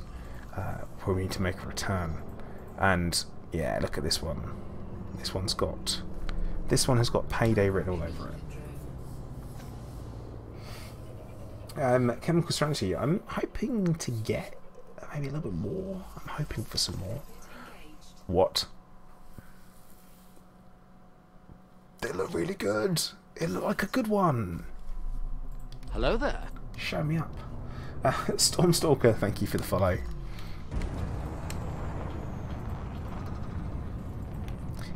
where we need to make a return. And yeah, look at this one. This one has got payday written all over it. Chemical strategy. I'm hoping to get maybe a little bit more. I'm hoping for some more. What? They look really good. It looked like a good one. Hello there. Show me up. Stormstalker, thank you for the follow.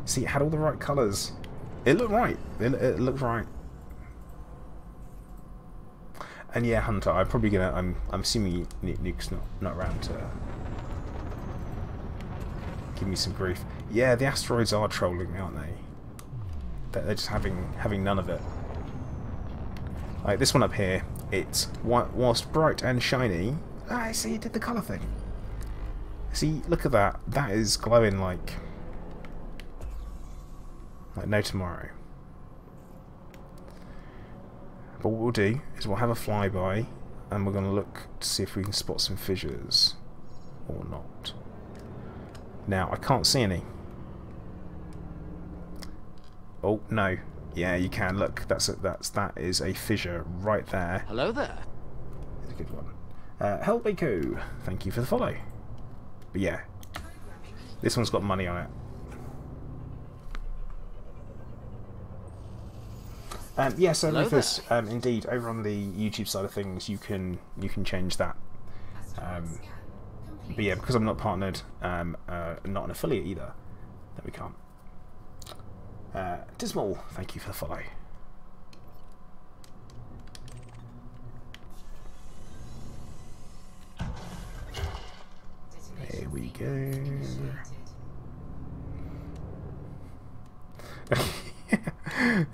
See, it had all the right colours. It looked right. It looked right. And yeah, Hunter, I'm probably gonna. I'm assuming Nuke's not around to give me some grief. Yeah, the asteroids are trolling me, aren't they? They're just having none of it. Like this one up here, it's whilst bright and shiny. Ah, see, it did the colour thing. See, look at that. That is glowing like no tomorrow. But what we'll do is we'll have a flyby, and we're going to look to see if we can spot some fissures or not. Now, I can't see any. Oh no, yeah, you can. Look, that is a fissure right there. Hello there. It's a good one. Helbeko, thank you for the follow. But yeah, this one's got money on it. Yeah, so Hello Rufus, indeed, over on the YouTube side of things, you can change that. But yeah, because I'm not partnered, not an affiliate either, then we can't. Dismal, thank you for the follow. There we go.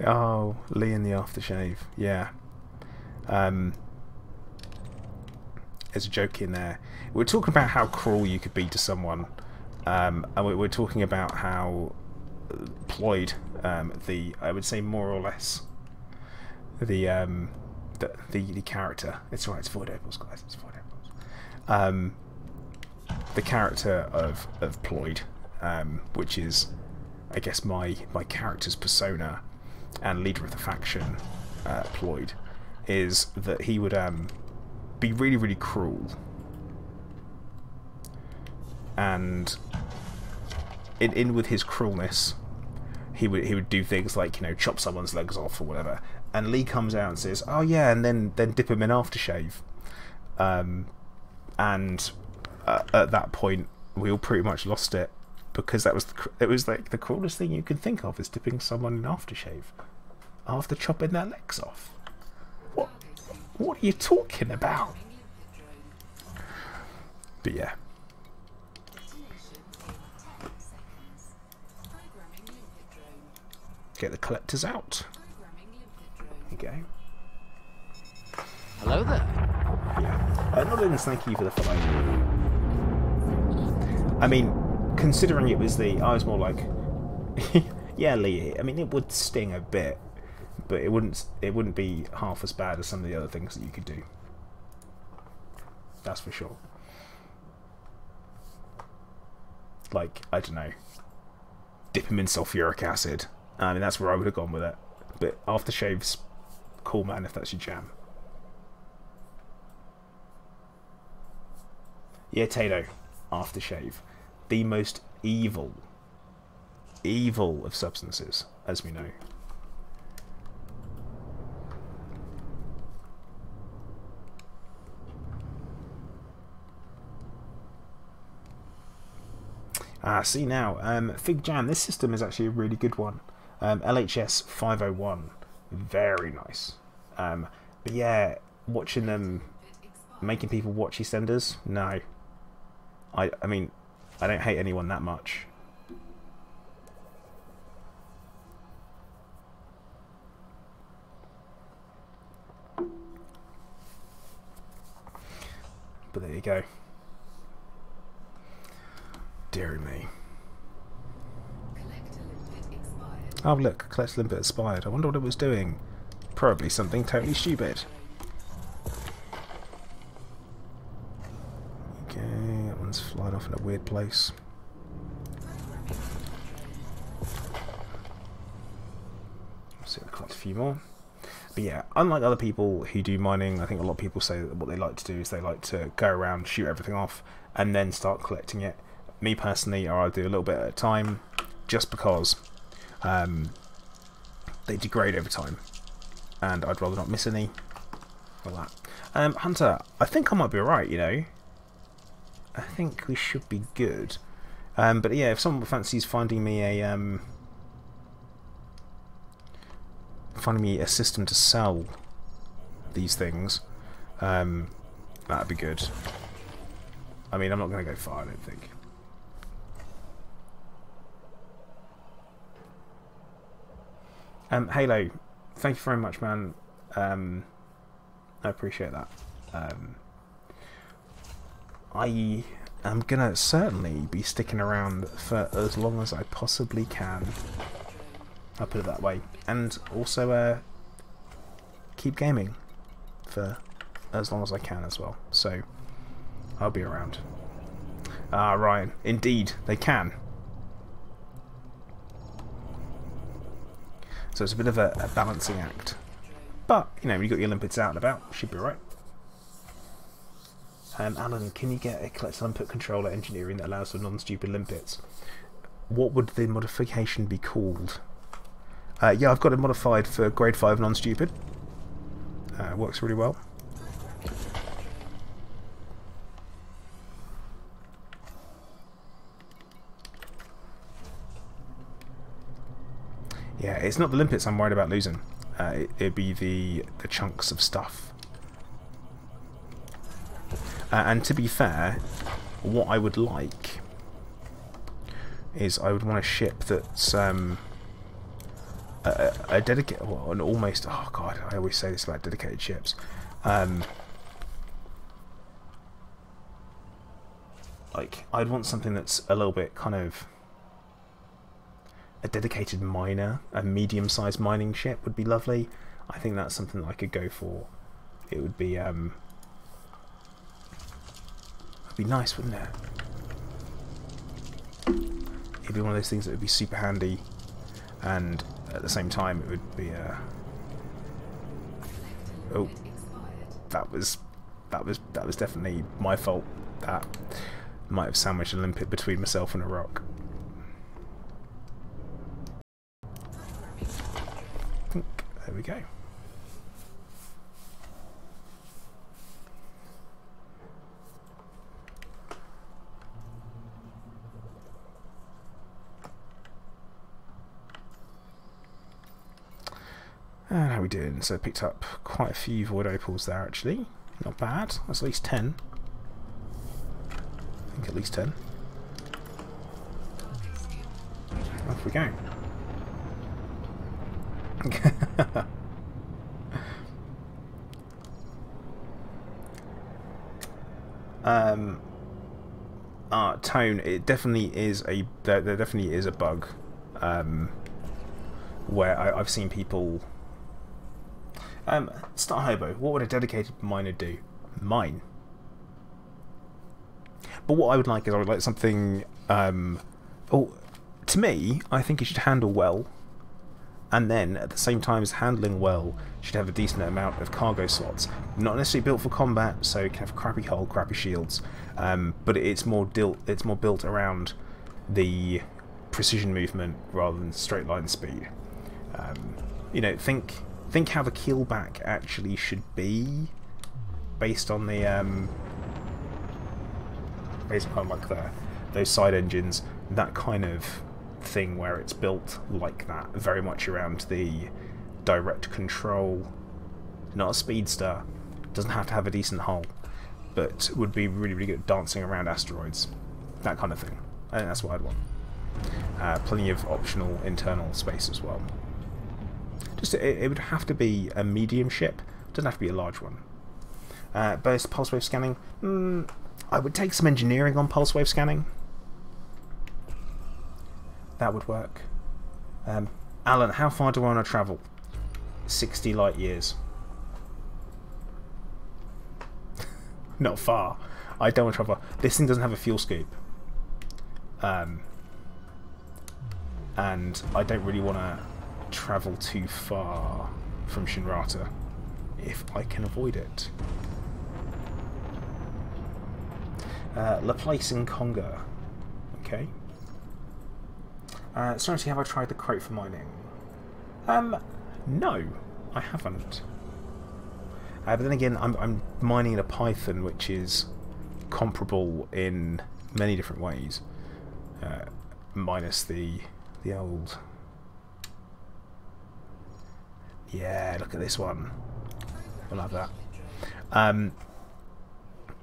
Oh, Lee in the aftershave. Yeah. There's a joke in there. We're talking about how cruel you could be to someone, and we're talking about how Ployd, I would say more or less, the character. It's alright. It's void opals, guys. It's void opals. The character of Ployd, which is, I guess, my character's persona and leader of the faction, Ployd, is that he would be really, really cruel, and in with his cruelness, he would do things like, you know, chop someone's legs off or whatever. And Lee comes out and says, "Oh yeah," and then dip him in aftershave. And at that point, we all pretty much lost it, because it was like the cruelest thing you could think of, is dipping someone in aftershave after chopping their legs off. What are you talking about? But yeah. Get the collectors out. There you go. Hello there. Yeah. Nollins, thank you for the follow. I mean, considering it was I was more like, yeah, Lee. I mean, it would sting a bit, but it wouldn't be half as bad as some of the other things that you could do. That's for sure. Like, I don't know, dip him in sulfuric acid. I mean, that's where I would have gone with it. But aftershave's cool, man, if that's your jam. Yeah, Tato, aftershave, the most evil of substances, as we know. See now, Fig Jam, this system is actually a really good one. LHS 501, very nice. But yeah, watching them, making people watch EastEnders, no. I mean, I don't hate anyone that much. But there you go. Dear me. Oh look, Collect Limpet expired. I wonder what it was doing. Probably something totally stupid. Okay, that one's flying off in a weird place. Let's see if I collect a few more. But yeah, unlike other people who do mining, I think a lot of people say that what they like to do is they like to go around, shoot everything off, and then start collecting it. Me personally, I'll do a little bit at a time, just because they degrade over time, and I'd rather not miss any of that. Hunter, I think I might be alright, you know. I think we should be good. But yeah, if someone fancies finding me a system to sell these things, that'd be good. I mean, I'm not going to go far, I don't think. Halo, thank you very much, man. I appreciate that. I am gonna certainly be sticking around for as long as I possibly can. I'll put it that way, and also keep gaming for as long as I can as well. So I'll be around. Ryan, indeed they can. So it's a bit of a balancing act. But, you know, you've got your limpets out and about, should be right. Alan, can you get a collector limpet controller engineering that allows for non-stupid limpets? What would the modification be called? Yeah, I've got it modified for grade 5 non-stupid. Works really well. Yeah, it's not the limpets I'm worried about losing. It'd be the chunks of stuff. And to be fair, what I would like is I would want a ship that's a dedicated, well, an almost. Oh god, I always say this about dedicated ships. Like I'd want something that's a little bit kind of a dedicated miner, a medium-sized mining ship would be lovely. I think that's something that I could go for. It would be it'd be nice, wouldn't it? It'd be one of those things that would be super handy, and at the same time it would be oh, that was definitely my fault. That might have sandwiched a limpet between myself and a rock. There we go. And how are we doing? So I picked up quite a few void opals there actually. Not bad. That's at least 10. I think at least 10. Off we go. Tone, it definitely is a there definitely is a bug where I've seen people Star Hobo, what would a dedicated miner do? Mine. But what I would like is I would like something to me, I think it should handle well, and then at the same time as handling well should have a decent amount of cargo slots. Not necessarily built for combat, so it can have crappy hull, crappy shields, but it's more built around the precision movement rather than straight line speed. You know, think how the keelback actually should be based on the based on like those side engines, that kind of thing where it's built like that, very much around the direct control, not a speedster, doesn't have to have a decent hull, but would be really, really good at dancing around asteroids, that kind of thing. I think that's what I'd want. Plenty of optional internal space as well. Just it would have to be a medium ship, doesn't have to be a large one. Burst pulse wave scanning, I would take some engineering on pulse wave scanning. That would work. Alan, how far do I want to travel? 60 light years. Not far. I don't want to travel far. This thing doesn't have a fuel scoop. And I don't really want to travel too far from Shinrata if I can avoid it. Laplace in Conga. Okay. Sorry, have I tried the crate for mining? No, I haven't. But then again, I'm mining in a Python, which is comparable in many different ways, minus the old. Yeah, look at this one. We'll have that.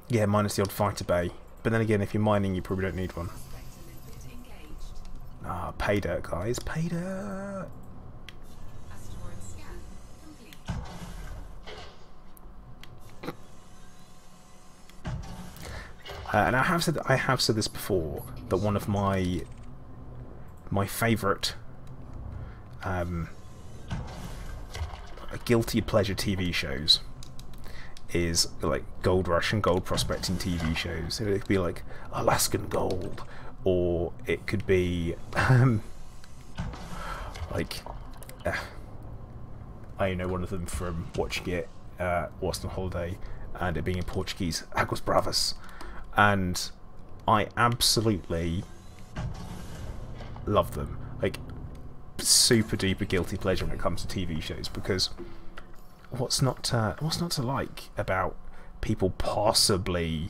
Yeah, minus the old fighter bay. But then again, if you're mining, you probably don't need one. Ah, pay dirt, guys. Pay dirt. And I have said this before, that one of my favourite guilty pleasure TV shows is like Gold Rush and gold prospecting TV shows. It could be like Alaskan Gold, or it could be like I know one of them from watching it whilst on holiday and it being in Portuguese, Águas Bravas, and I absolutely love them. Like, super duper guilty pleasure when it comes to TV shows, because what's not to like about people possibly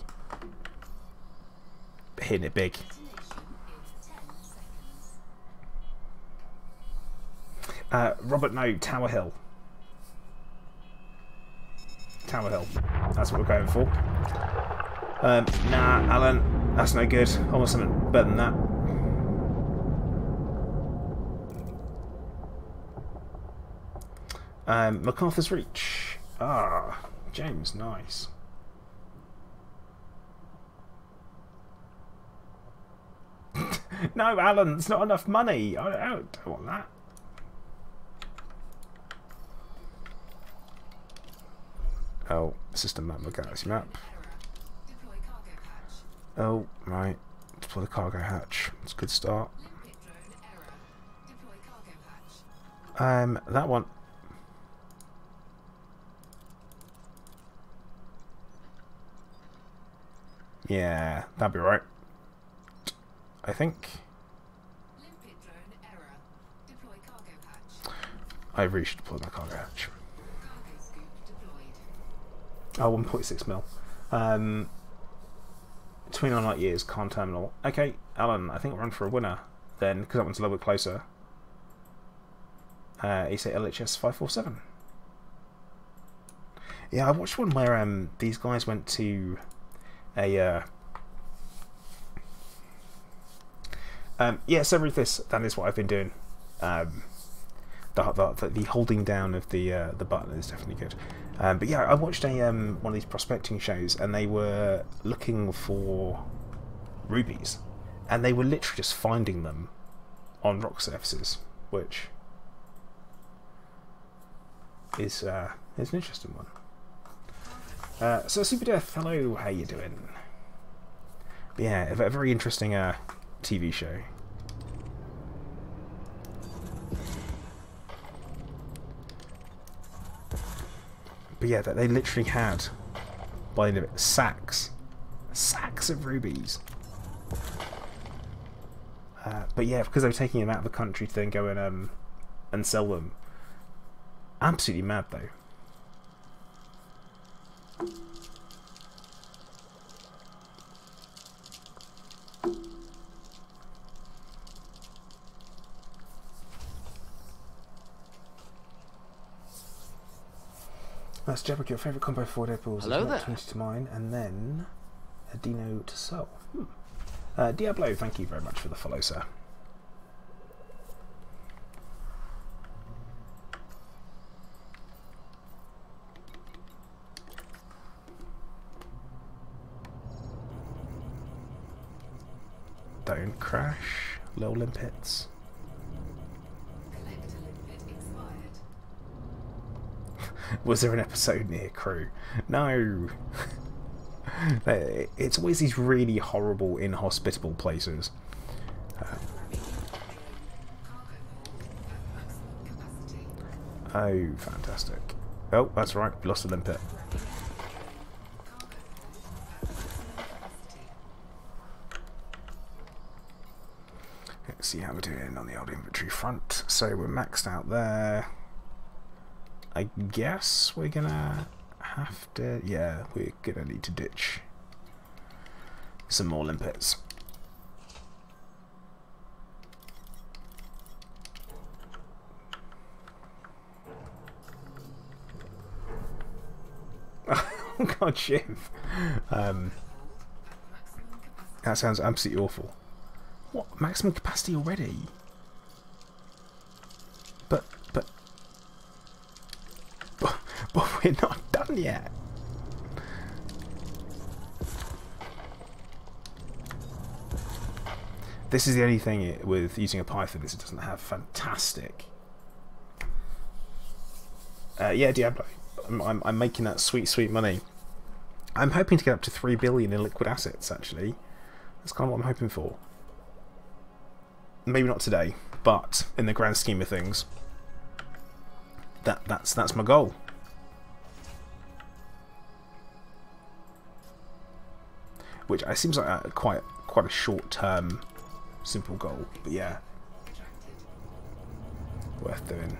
hitting it big? Robert, no, Tower Hill. Tower Hill. That's what we're going for. Nah, Alan, that's no good. I want something better than that. MacArthur's Reach. Ah, James, nice. No, Alan, it's not enough money. I don't want that. Oh, system map, galaxy map. Oh, right. Deploy the cargo hatch. It's a good start. That one. Yeah, that'd be right. I think. I really should deploy my cargo hatch. Oh, 1.6 mil. 29 light years, Khan Terminal. Okay, Alan, I think we're on for a winner then, because that one's a little bit closer. ESA LHS 547. Yeah, I watched one where these guys went to a yeah, so with this, that is what I've been doing. The holding down of the button is definitely good. But yeah, I watched a one of these prospecting shows, and they were looking for rubies, and they were literally just finding them on rock surfaces, which is an interesting one. So Super Death, hello, how you doing? But yeah, a very interesting TV show. But yeah, they literally had, by the end of it, sacks of rubies. But yeah, because they were taking them out of the country to then go and sell them. Absolutely mad though. That's Jabberk, your favourite combo for opals. Hello there. 20 to mine, and then a Dino to sell. Diablo, thank you very much for the follow, sir. Don't crash, little limpets. Was there an episode near Crew? No. It's always these really horrible, inhospitable places. Oh, fantastic. Oh, that's right. We lost a limpet. Let's see how we're doing on the old inventory front. So we're maxed out there. I guess we're gonna have to... Yeah, we're gonna need to ditch some more limpets. Oh god, Jim. That sounds absolutely awful. What? Maximum capacity already? But we're not done yet. This is the only thing with using a Python is it doesn't have fantastic. Yeah, Diablo. I'm making that sweet money. I'm hoping to get up to 3 billion in liquid assets. Actually, that's kind of what I'm hoping for. Maybe not today, but in the grand scheme of things, that's my goal. Which seems like quite a short-term, simple goal, but yeah, worth doing.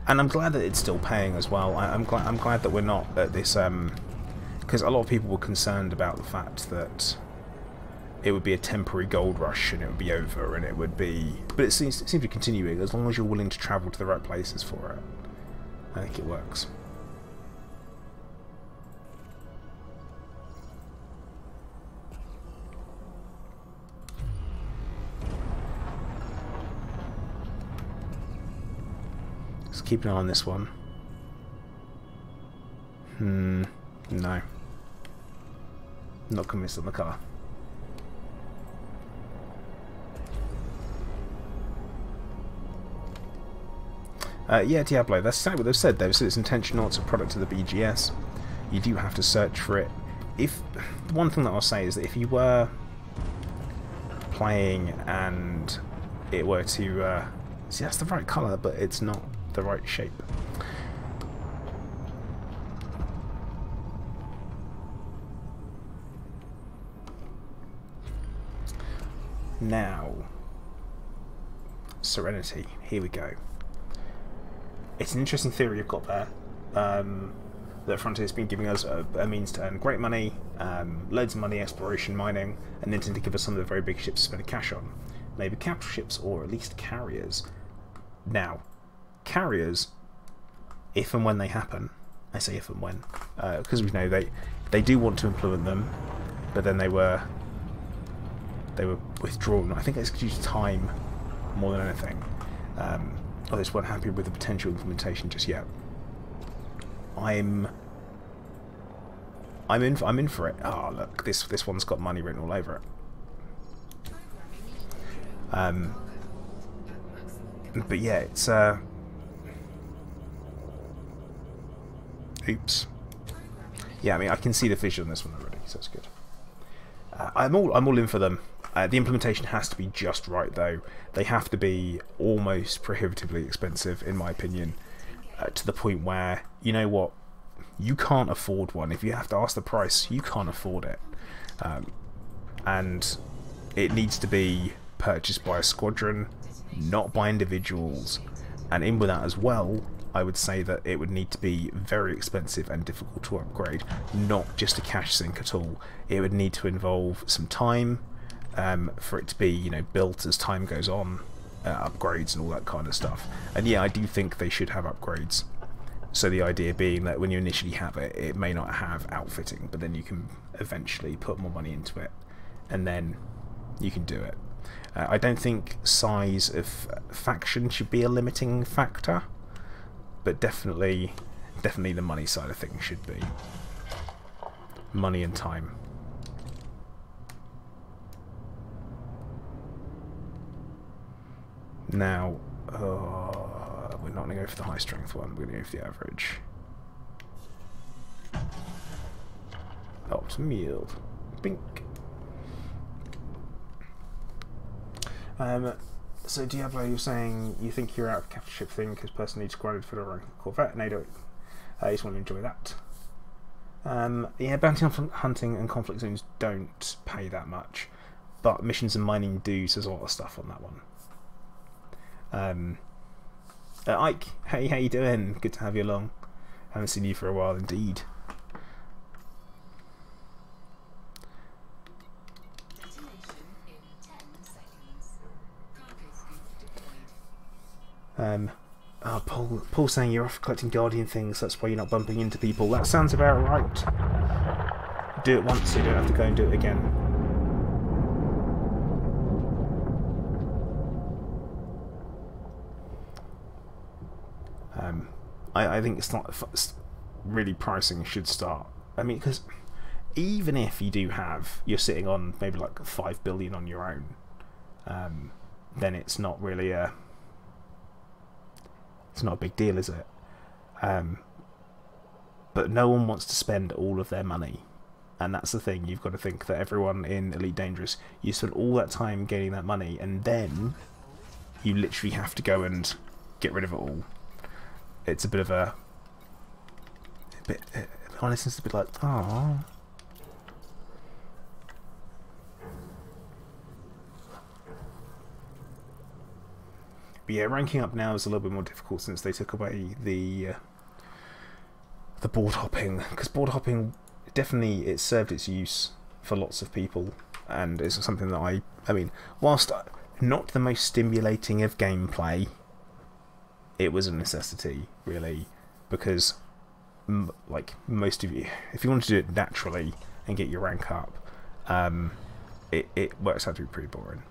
And I'm glad that it's still paying as well. I'm glad that we're not at this, because a lot of people were concerned about the fact that it would be a temporary gold rush and it would be over and it would be, but it seems to be continuing as long as you're willing to travel to the right places for it. I think it works. Let's keep an eye on this one. No. Not convinced on the car. Yeah, Diablo, that's exactly what they've said. They've said it's intentional, it's a product of the BGS. You do have to search for it. If the one thing that I'll say is that if you were playing and it were to... see, that's the right colour, but it's not the right shape. Now, Serenity, here we go. It's an interesting theory you've got there. That Frontier's been giving us a means to earn great money, loads of money, exploration, mining, and then to give us some of the very big ships to spend cash on. Maybe capital ships, or at least carriers. Now, carriers, if and when they happen, I say if and when, because we know they do want to implement them, but then they were withdrawn. I think it's due to time more than anything. I just weren't happy with the potential implementation just yet. I'm in for it. Oh look, this one's got money written all over it. But yeah, it's oops. Yeah, I mean I can see the vision on this one already, so it's good. I'm all in for them. The implementation has to be just right, though. They have to be almost prohibitively expensive, in my opinion, to the point where, you know what, you can't afford one. If you have to ask the price, you can't afford it. And it needs to be purchased by a squadron, not by individuals. And in with that as well, I would say that it would need to be very expensive and difficult to upgrade, not just a cash sink at all. It would need to involve some time, for it to be, you know, built as time goes on, upgrades and all that kind of stuff. And yeah, I do think they should have upgrades. So the idea being that when you initially have it, it may not have outfitting, but then you can eventually put more money into it, and then you can do it. I don't think size of faction should be a limiting factor, but definitely the money side of things should be. Money and time. Now, we're not going to go for the high strength one, we're going to go for the average. Optimum yield. Bink. So Diablo, you're saying you think you're out of the capital ship thing because person needs graded for the rank Corvette? No, don't. I just want to enjoy that. Yeah, bounty hunting and conflict zones don't pay that much, but missions and mining do, so there's a lot of stuff on that one. Ike, hey, how you doing? Good to have you along. Haven't seen you for a while indeed. Oh, Paul saying you're off collecting Guardian things, that's why you're not bumping into people. That sounds about right. Do it once, so you don't have to go and do it again. I think it's not really pricing should start. I mean, because even if you do have, you're sitting on maybe like 5 billion on your own, then it's not really it's not a big deal, is it? But no one wants to spend all of their money, and that's the thing. You've got to think that everyone in Elite Dangerous, you spend all that time getting that money, and then you literally have to go and get rid of it all. It's a bit of a bit. Honestly, it's a bit like, oh. But yeah, ranking up now is a little bit more difficult since they took away the board hopping, because board hopping definitely it served its use for lots of people, and it's something that I mean, whilst not the most stimulating of gameplay, it was a necessity really, because like most of you, if you want to do it naturally and get your rank up, it works out to be pretty boring.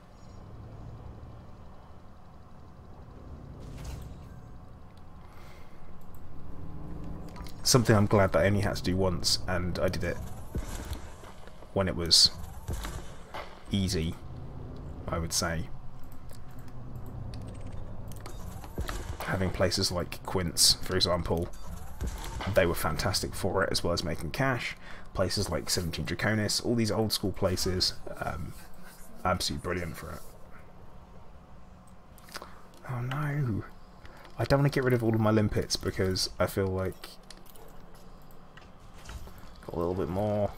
Something I'm glad that I only had to do once, and I did it when it was easy, I would say. Having places like Quince, for example, they were fantastic for it, as well as making cash. Places like 17 Draconis, all these old school places, absolutely brilliant for it. Oh no! I don't want to get rid of all of my limpets because I feel like got a little bit more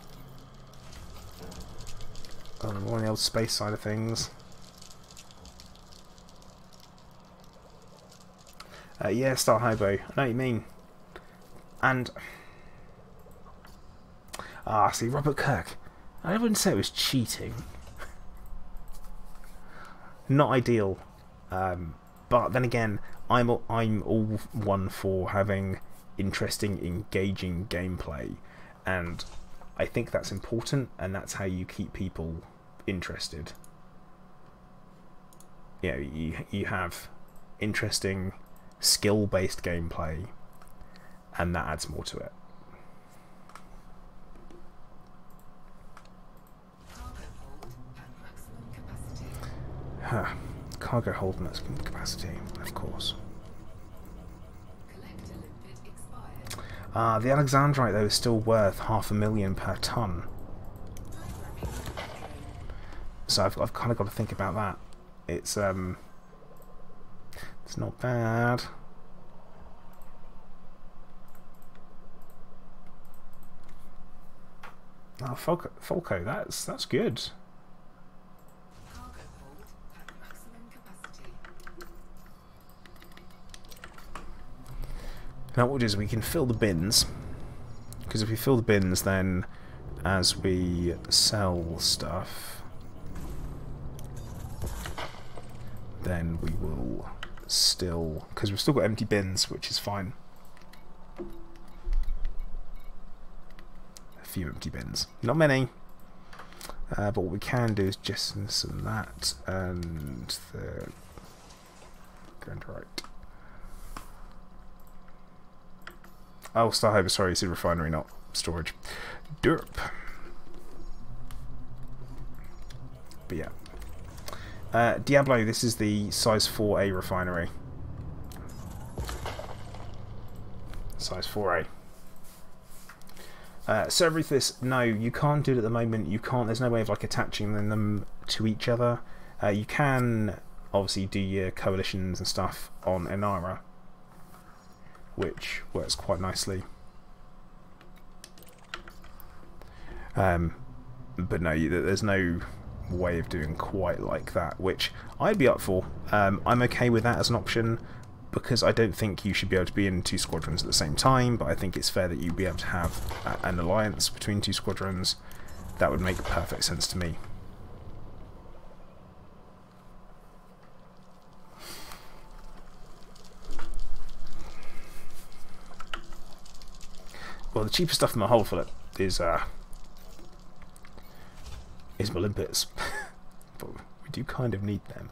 on the old space side of things. Yeah, Star Hobo. I know what you mean. And see, Robert Kirk. I wouldn't say it was cheating. Not ideal. But then again, I'm all one for having interesting, engaging gameplay, and I think that's important, and that's how you keep people interested. You know, you have interesting, skill-based gameplay, and that adds more to it. Huh. Cargo hold maximum capacity, of course. The Alexandrite though is still worth $500,000 per ton. So I've kind of got to think about that. It's not bad. Oh, Falco, that's good. Now what we'll do is we can fill the bins, because if we fill the bins, then as we sell stuff, then we will still, because we've still got empty bins, which is fine. A few empty bins, not many, but what we can do is just some that and the going to right. Oh, Star Harbor, sorry, it's a refinery, not storage. Derp. But yeah. Diablo, this is the size 4A refinery. Size 4A. Cerberus, no, you can't do it at the moment. You can't, there's no way of like attaching them to each other. You can obviously do your coalitions and stuff on Inara, which works quite nicely. But no, there's no way of doing quite like that, which I'd be up for. I'm okay with that as an option, because I don't think you should be able to be in 2 squadrons at the same time, but I think it's fair that you'd be able to have an alliance between 2 squadrons. That would make perfect sense to me. Well, the cheapest stuff in my hold for it is my limpets. But we do kind of need them.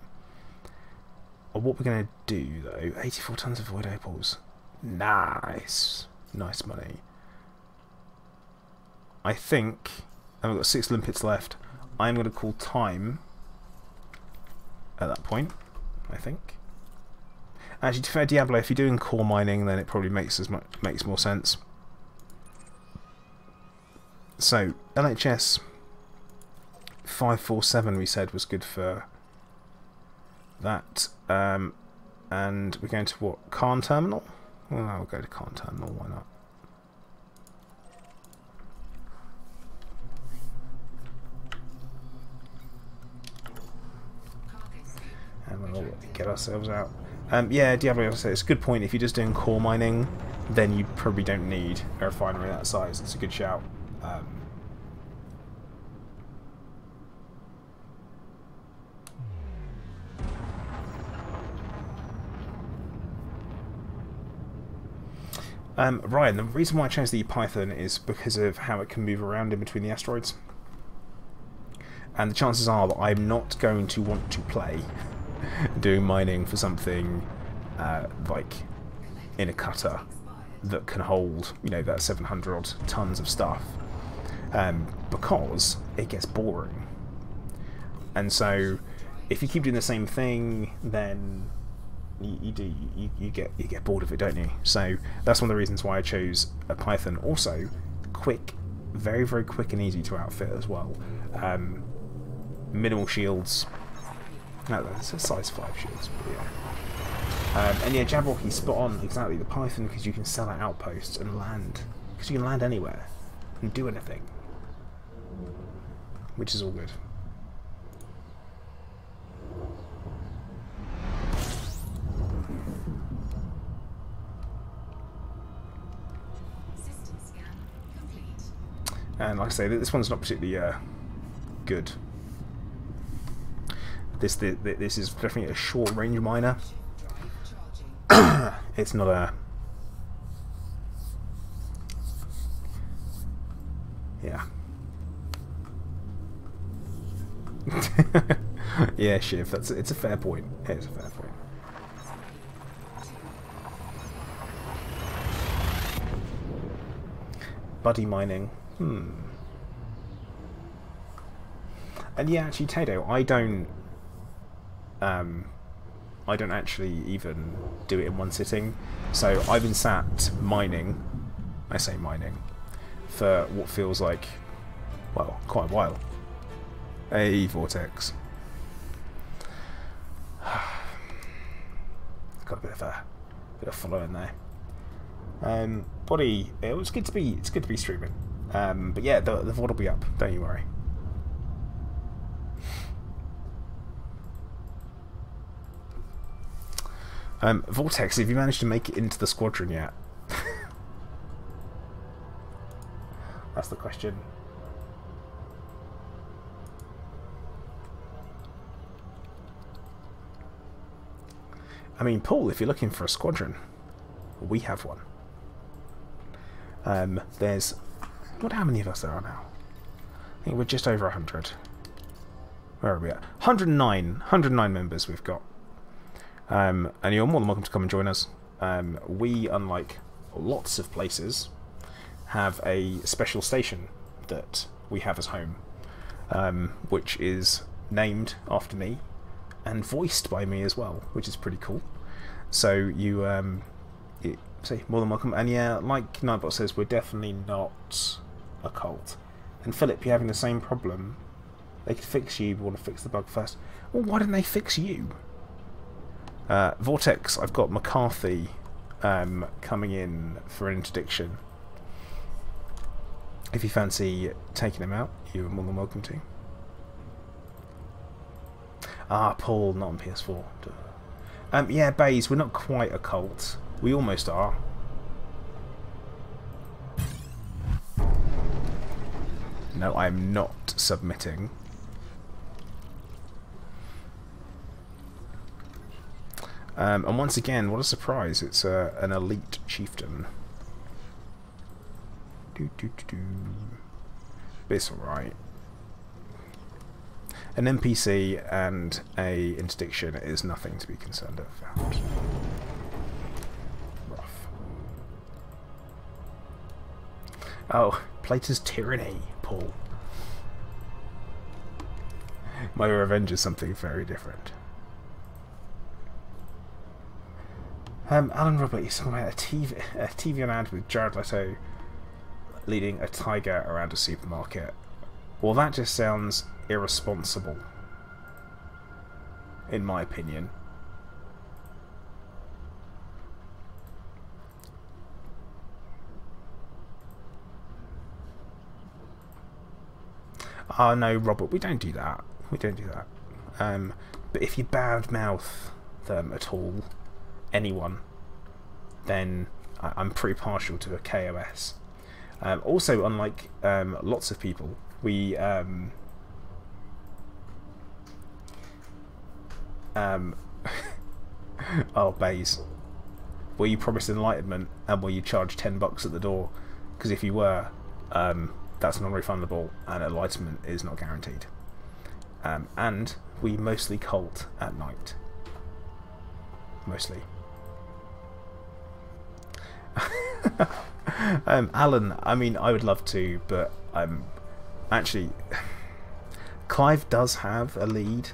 What we're going to do, though, 84 tons of void opals. Nice. Nice money. I think, and we've got 6 limpets left, I'm going to call time at that point, I think. Actually, to be fair, Diablo, if you're doing core mining, then it probably makes more sense. So, LHS 547 we said was good for that, and and we're going to what? Khan Terminal? Well, we'll go to Khan Terminal, why not? And we'll get ourselves out. Yeah, Diablo, it's a good point. If you're just doing core mining, then you probably don't need a refinery that size. It's a good shout. Ryan, the reason why I chose the Python is because of how it can move around in between the asteroids. And the chances are that I'm not going to want to play doing mining for something like in a cutter that can hold, you know, that 700 odd tons of stuff, because it gets boring. And so if you keep doing the same thing, then you get bored of it, don't you? So that's one of the reasons why I chose a Python. Also, quick, very quick and easy to outfit as well. Minimal shields. No, that's a size 5 shields, but yeah. And yeah, Jabberwocky's spot on, exactly. The Python, because you can sell at outposts and land. Because you can land anywhere and do anything. Which is all good. And like I say, this one's not particularly good. This is definitely a short range miner. It's not a... Yeah. Yeah, Shiv, it's a fair point. It's a fair point. Buddy mining. And yeah, actually, Tato, I don't actually even do it in one sitting. So I've been sat mining, I say mining, for what feels like, well, quite a while. Hey, Vortex. Got a bit of following there. Buddy, it's good to be streaming. But yeah, the VOD will be up. Don't you worry. Vortex, have you managed to make it into the squadron yet? That's the question. I mean, Paul, if you're looking for a squadron, we have one. There's... What, how many of us there are now? I think we're just over 100. Where are we at? 109 members we've got. And you're more than welcome to come and join us. We, unlike lots of places, have a special station that we have as home, which is named after me and voiced by me as well, which is pretty cool. So you say more than welcome. And yeah, like Nightbot says, we're definitely not a cult. And Philip, you're having the same problem. They could fix you, but want to fix the bug first. Well, why didn't they fix you? Vortex, I've got McCarthy coming in for an interdiction. If you fancy taking him out, you're more than welcome to. Ah, Paul, not on PS4. Yeah, Baze, we're not quite a cult. We almost are. No, I'm not submitting. And once again, what a surprise, it's an elite chieftain. But it's alright. An NPC and a interdiction is nothing to be concerned about. Rough. Oh, Plata's tyranny, Paul. My revenge is something very different. Alan Robert, you're talking about a TV on ad with Jared Leto leading a tiger around a supermarket. Well, that just sounds irresponsible, in my opinion. Oh no, Robert, we don't do that. We don't do that. But if you badmouth them at all, anyone, then I'm pretty partial to a KOS. Also, unlike lots of people, we oh, Bays, were you promised enlightenment and were you charged $10 at the door? Because if you were, that's non-refundable and enlightenment is not guaranteed. And we mostly cult at night. Mostly. Alan, I mean, I would love to, but actually, Clive does have a lead,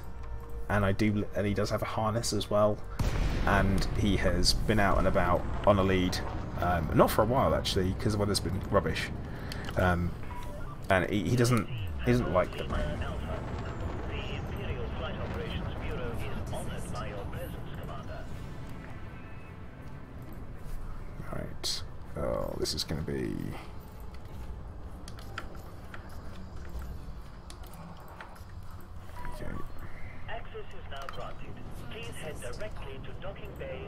and he does have a harness as well, and he has been out and about on a lead, not for a while actually, because the weather's been rubbish, and he doesn't like them. Right. Oh, this is going to be... Okay. Access is now granted. Please head directly to docking bay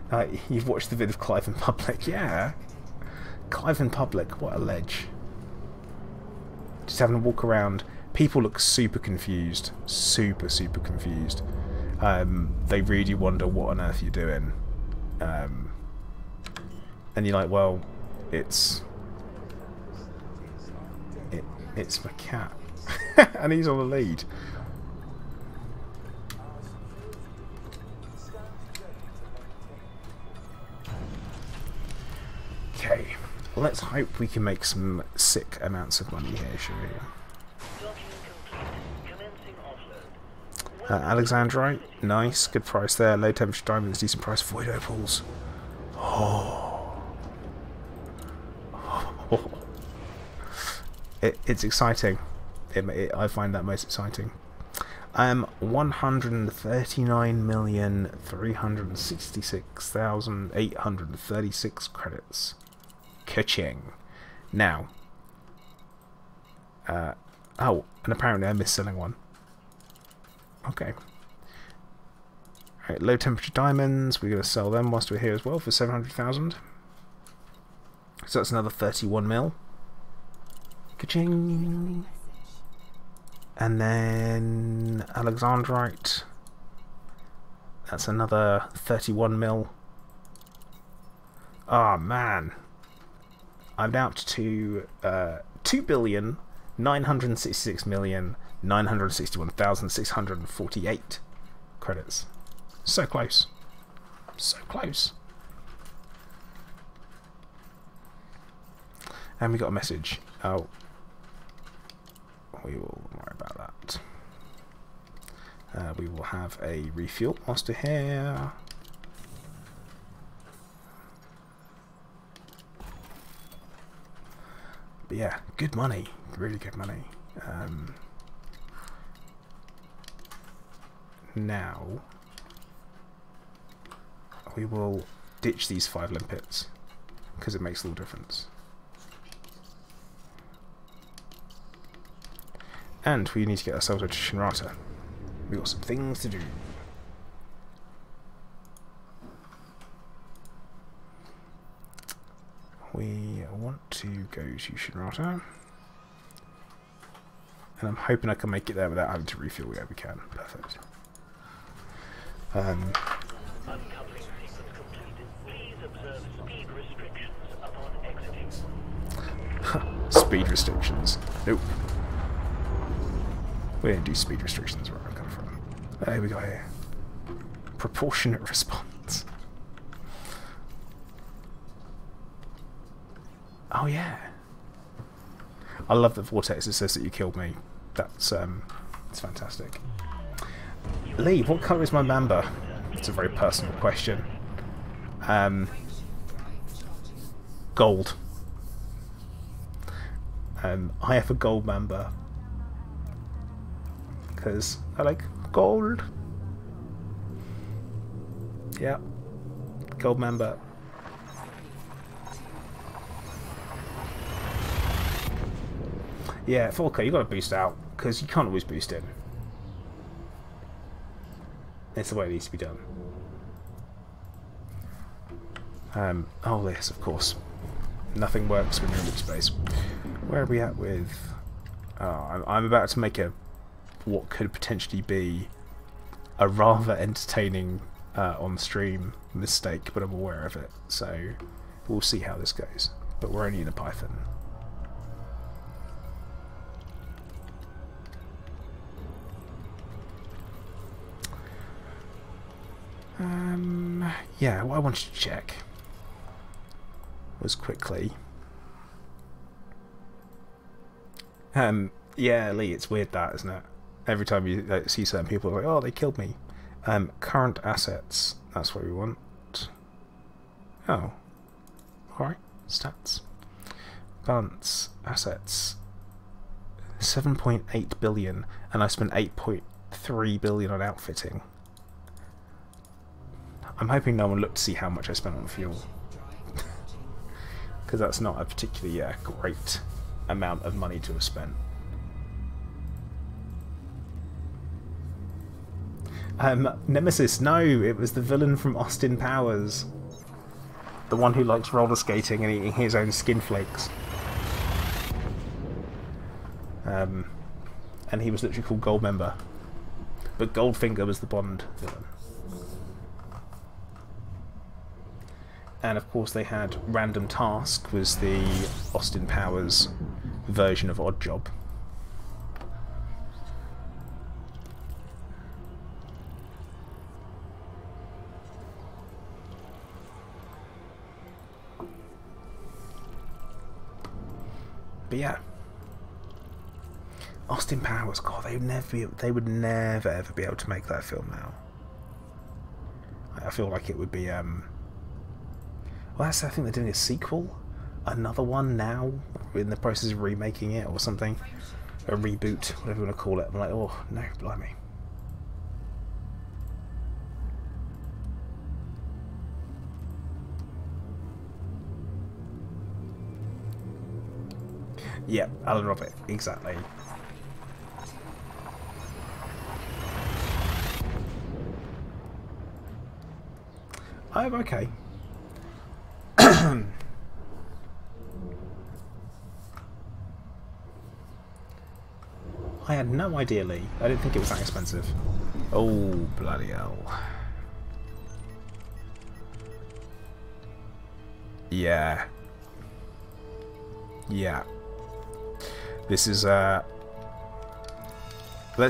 37. You've watched the vid of Clive in public, yeah. Clive in public, what a ledge. Just having a walk around. People look super confused. Super confused. They really wonder what on earth you're doing. And you're like, well, it's my cat. And he's on the lead. Okay, let's hope we can make some sick amounts of money here, shall we? Alexandrite, nice, good price there. Low temperature diamonds, decent price. Void opals. Oh. It's exciting. I find that most exciting. 139,366,836 credits. Ka-ching. Now. Oh, and apparently I missed selling one. Okay. Alright, low temperature diamonds. We're going to sell them whilst we're here as well for 700,000. So that's another 31 mil. Ka-ching. And then Alexandrite. That's another 31 mil. Ah, man. I'm now up to 2,966,961,648 credits. So close. So close. And we got a message. Oh. We will worry about that. We will have a refuel whilst we're here. But yeah, good money. Really good money. Now we will ditch these 5 limpets because it makes a little difference. And we need to get ourselves over to Shinrata. We've got some things to do. We want to go to Shinrata. And I'm hoping I can make it there without having to refuel. Yeah, we can. Perfect. Uncoupling sequence completed. Please observe speed restrictions upon exiting. Speed restrictions. Nope. We don't do speed restrictions where I'm coming from. There we go here. Proportionate response. Oh yeah. I love the vortex. It says that you killed me. That's it's fantastic. Lee, what colour is my Mamba? It's a very personal question. Gold. I have a gold Mamba because I like gold. Yeah, gold Mamba. Yeah, 4K, you got to boost out, because you can't always boost in. It's the way it needs to be done. Oh yes, of course. Nothing works when you're in space. Where are we at with... Oh, I'm about to make what could potentially be a rather entertaining on-stream mistake, but I'm aware of it, so we'll see how this goes. But we're only in a Python. Yeah, what I wanted to check was quickly. Yeah, Lee, it's weird that, isn't it? Every time you see certain people, like, oh, they killed me. Current assets, that's what we want. Oh, alright, stats. Balance, assets, 7.8 billion, and I spent 8.3 billion on outfitting. I'm hoping no one looked to see how much I spent on fuel. Because that's not a particularly great amount of money to have spent. Nemesis, no, it was the villain from Austin Powers. The one who likes roller skating and eating his own skin flakes. And he was literally called Goldmember. But Goldfinger was the Bond villain. And of course they had Random Task, was the Austin Powers version of Odd Job. But yeah, Austin Powers, God, they would never ever be able to make that film now. I feel like it would be well, I think they're doing a sequel, another one now, in the process of remaking it or something, a reboot, whatever you want to call it. I'm like, oh no, blimey. Yeah, Alan Robert, exactly. I'm okay. I had no idea, Lee. I didn't think it was that expensive. Oh, bloody hell. Yeah. Yeah. This is, let's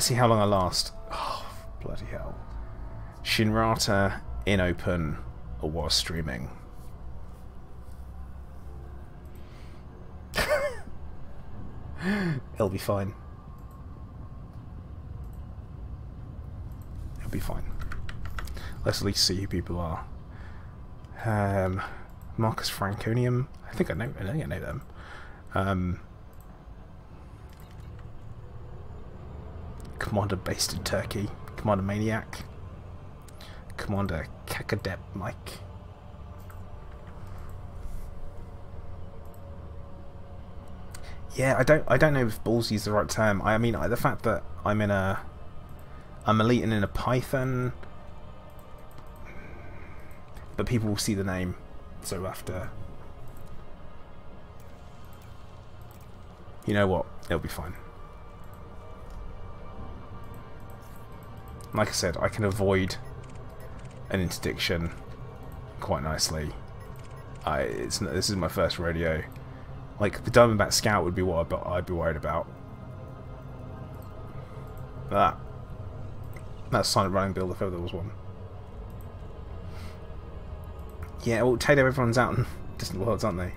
see how long I last. Oh, bloody hell. Shinrata in open or was streaming. It'll be fine. It'll be fine. Let's at least see who people are. Marcus Franconium. I think I know them. Commander based in Turkey. Commander Maniac. Commander Kakadep Mike. Yeah, I don't know if ballsy is the right term. I mean, the fact that I'm elite and in a Python, but people will see the name, so after, you know what, it'll be fine. Like I said, I can avoid an interdiction quite nicely. This is my first rodeo. Like, the Diamondback Scout would be what I'd be worried about. That's Silent Running Build if ever there was one. Yeah, well, Tato, everyone's out in distant worlds, aren't they?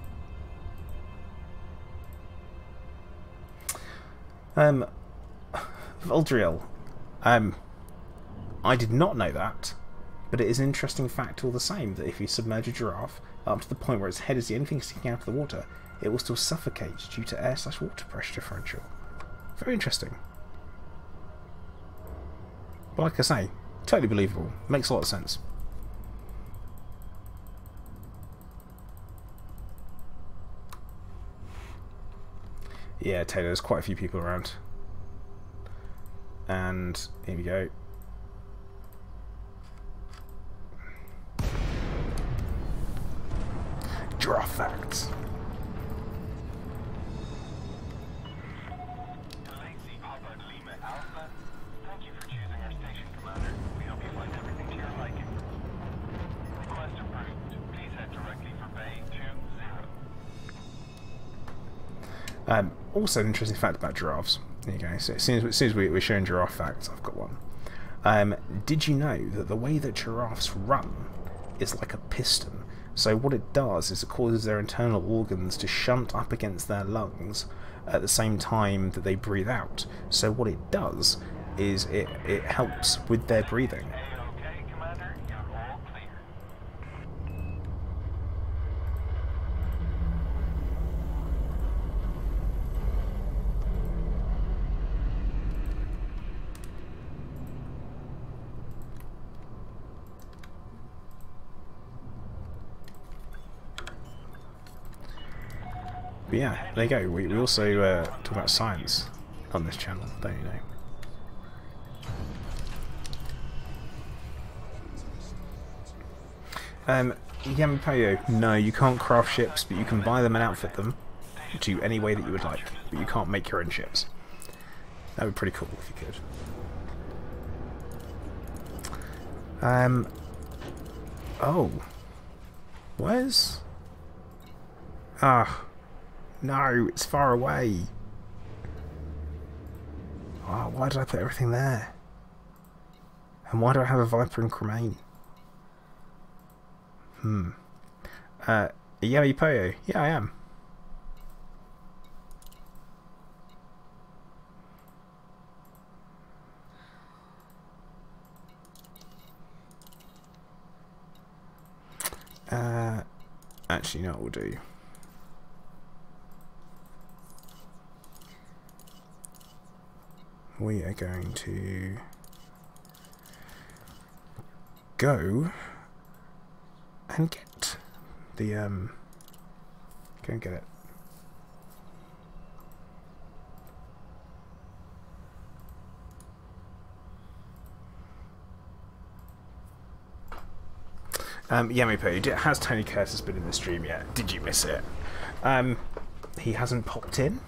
Voldriel. I did not know that, but it is an interesting fact all the same that if you submerge a giraffe up to the point where its head is the only thing sticking out of the water, it will still suffocate due to air/water pressure differential. Very interesting. But like I say, totally believable. Makes a lot of sense. Yeah, Taylor, there's quite a few people around. And here we go. Giraffe facts. Thank you for choosing our station, Commander. We hope you find everything to your liking. Request approved. Please head directly for Bay 20. Also, an interesting fact about giraffes. There you go. So as soon as we're showing giraffe facts, I've got one. Did you know that the way that giraffes run is like a piston? So what it does is it causes their internal organs to shunt up against their lungs at the same time that they breathe out. So what it does is it helps with their breathing. Okay, Commander, you're all clear. But yeah, there you go. We also talk about science on this channel, don't you know? Yamapoyo, no, you can't craft ships, but you can buy them and outfit them to any way that you would like. But you can't make your own ships. That would be pretty cool if you could. Oh. Where's... Ah. No, it's far away. Oh, why did I put everything there? And why do I have a Viper and Cremain? Yami Poyo. Yeah, I am. Actually, no, we'll do. We are going to go and get the go and get it. Yamipo, has Tony Curtis been in the stream yet? Did you miss it? He hasn't popped in.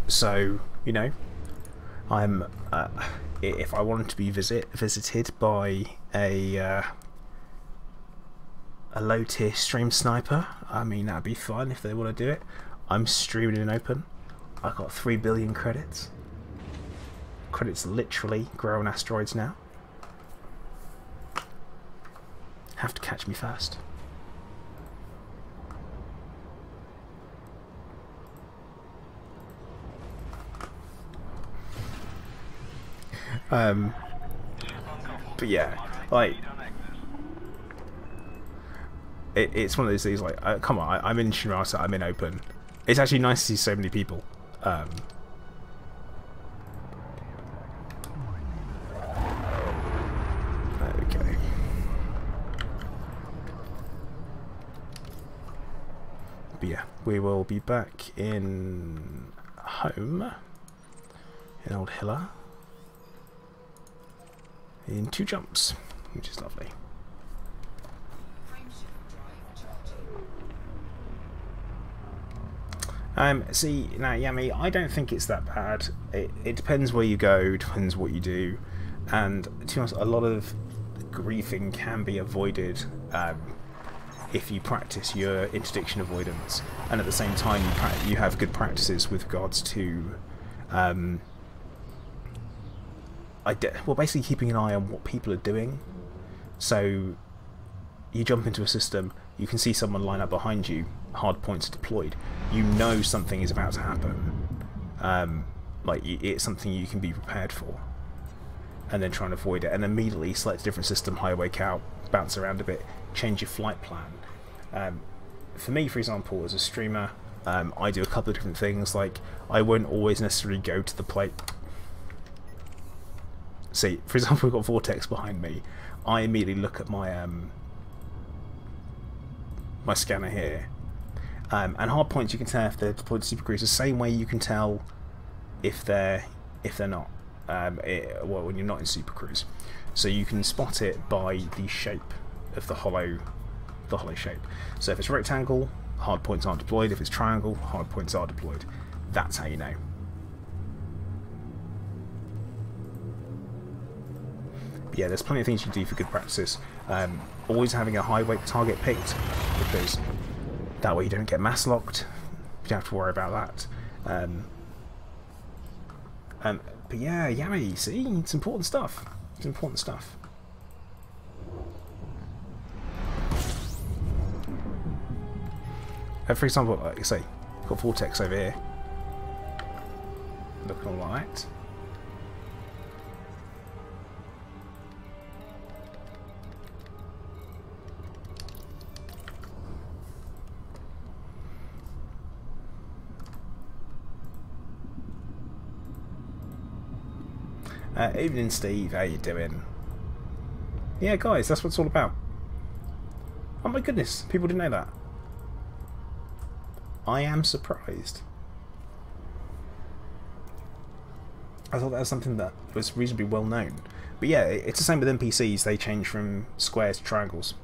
So, you know, I'm if I wanted to be visited by a low tier stream sniper, I mean, that'd be fun if they want to do it. I'm streaming in open. I've got 3 billion credits. Credits literally grow on asteroids now. Have to catch me first. But yeah, like it's one of those things. Like, come on, I'm in Shinrasa, I'm in open. It's actually nice to see so many people. Okay. But yeah, we will be back in home in Old Hilla in 2 jumps, which is lovely. See, now Yami, I don't think it's that bad. It depends where you go, depends what you do, and to be honest, a lot of griefing can be avoided if you practice your interdiction avoidance, and at the same time you have good practices with regards to well, basically keeping an eye on what people are doing. So you jump into a system, you can see someone line up behind you, hard points deployed, you know something is about to happen. Like, it's something you can be prepared for, and then try and avoid it, and immediately select a different system, highway out, bounce around a bit, change your flight plan. For me, for example, as a streamer, I do a couple of different things. Like, I won't always necessarily go to the plate. See, for example, we've got Vortex behind me. I immediately look at my my scanner here, And hard points you can tell if they're deployed to super cruise the same way you can tell if they're not. Well, when you're not in super cruise, so you can spot it by the shape of the hollow shape. So if it's rectangle, hard points aren't deployed. If it's triangle, hard points are deployed. That's how you know. But yeah, there's plenty of things you can do for good practices. Always having a high weight target picked, because that way you don't get mass locked. You don't have to worry about that. But yeah, Yami, see, it's important stuff. It's important stuff. For example, like I say, got Vortex over here, looking alright. Evening, Steve. How you doing? Yeah, guys, that's what it's all about. Oh my goodness, people didn't know that. I am surprised. I thought that was something that was reasonably well known. But yeah, it's the same with NPCs. They change from squares to triangles.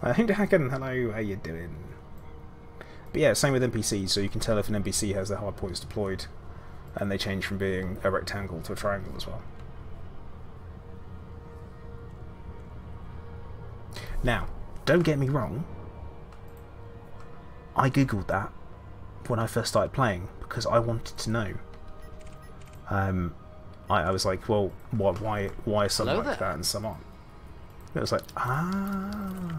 Hinterhacken, hello, how you doing? But yeah, same with NPCs, so you can tell if an NPC has their hard points deployed, and they change from being a rectangle to a triangle as well. Now, don't get me wrong, I googled that when I first started playing because I wanted to know. I was like, well, why are some Hello like there. that and some aren't? And it was like, ah.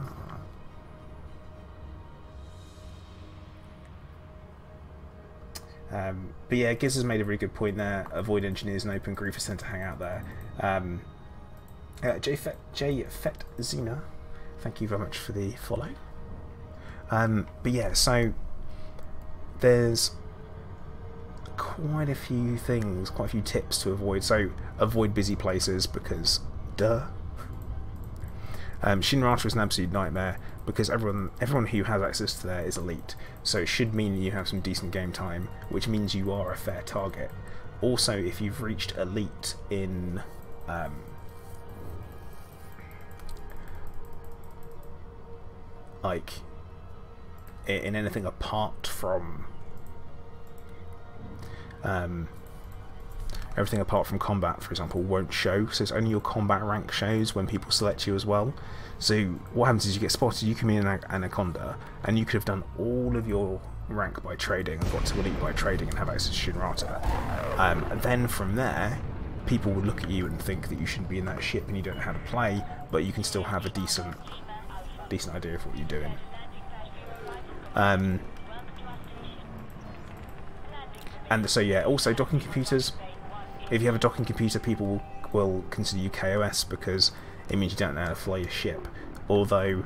But yeah, Giz has made a really good point there. Avoid engineers and open griefers tend to hang out there. J Fet Zena, thank you very much for the follow. But yeah, so there's quite a few things, quite a few tips to avoid. So avoid busy places because, duh. Shinrata is an absolute nightmare because everyone who has access to there is elite, so it should mean you have some decent game time, which means you are a fair target. Also, if you've reached elite in like in anything apart from everything apart from combat, for example, won't show, so it's only your combat rank shows when people select you as well. So what happens is you get spotted, you can be an Anaconda, and you could have done all of your rank by trading and got to elite by trading and have access to Shinrata. And then from there, people would look at you and think that you shouldn't be in that ship and you don't know how to play, but you can still have a decent idea of what you're doing. And so yeah, also docking computers. If you have a docking computer, people will consider you KOS because it means you don't know how to fly your ship, although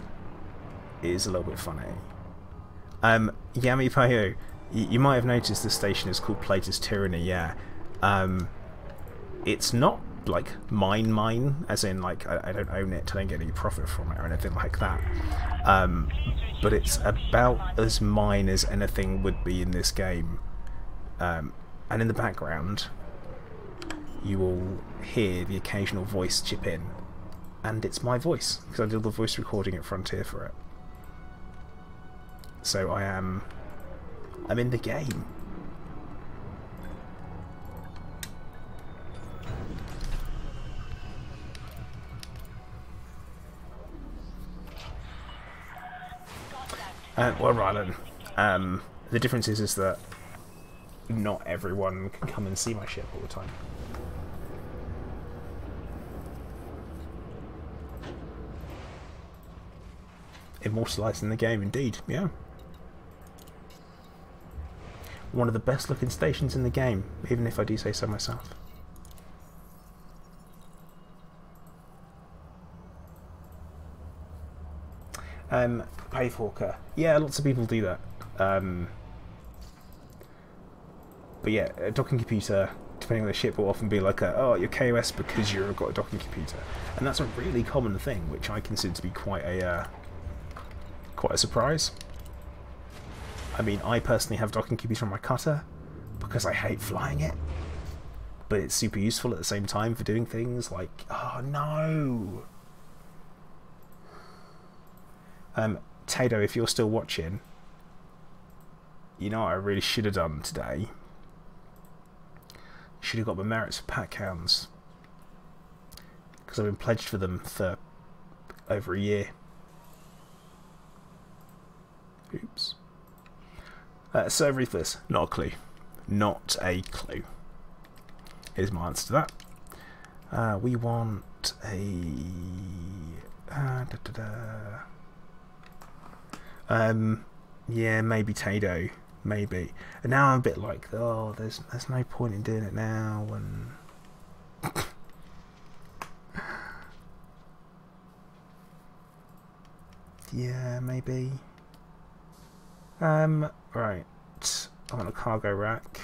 it is a little bit funny. Yami Payo, you might have noticed the station is called Plater's Tyranny, yeah. It's not like mine, as in like I don't own it, I don't get any profit from it or anything like that. But it's about as mine as anything would be in this game. And in the background, you will hear the occasional voice chip in, and it's my voice because I did the voice recording at Frontier for it. So I'm in the game. Well, right then. The difference is that not everyone can come and see my ship all the time. Immortalised in the game, indeed, yeah. One of the best looking stations in the game, even if I do say so myself. Payforker. Yeah, lots of people do that. But yeah, a docking computer, depending depending on the ship, will often be like oh, you're KOS because you've got a docking computer, and that's a really common thing, which I consider to be quite a surprise. I mean, I personally have a docking computer on my cutter because I hate flying it, but it's super useful at the same time for doing things like, oh no. Tato, if you're still watching, you know what I really should have done today? Should have got my merits for pack hounds, because I've been pledged for them for over a year. Oops. Serve Ruthless, not a clue. Not a clue. Here's my answer to that. We want a... yeah, maybe Tato. Maybe. And now I'm a bit like, oh, there's no point in doing it now. And yeah, maybe. Right. I want a cargo rack.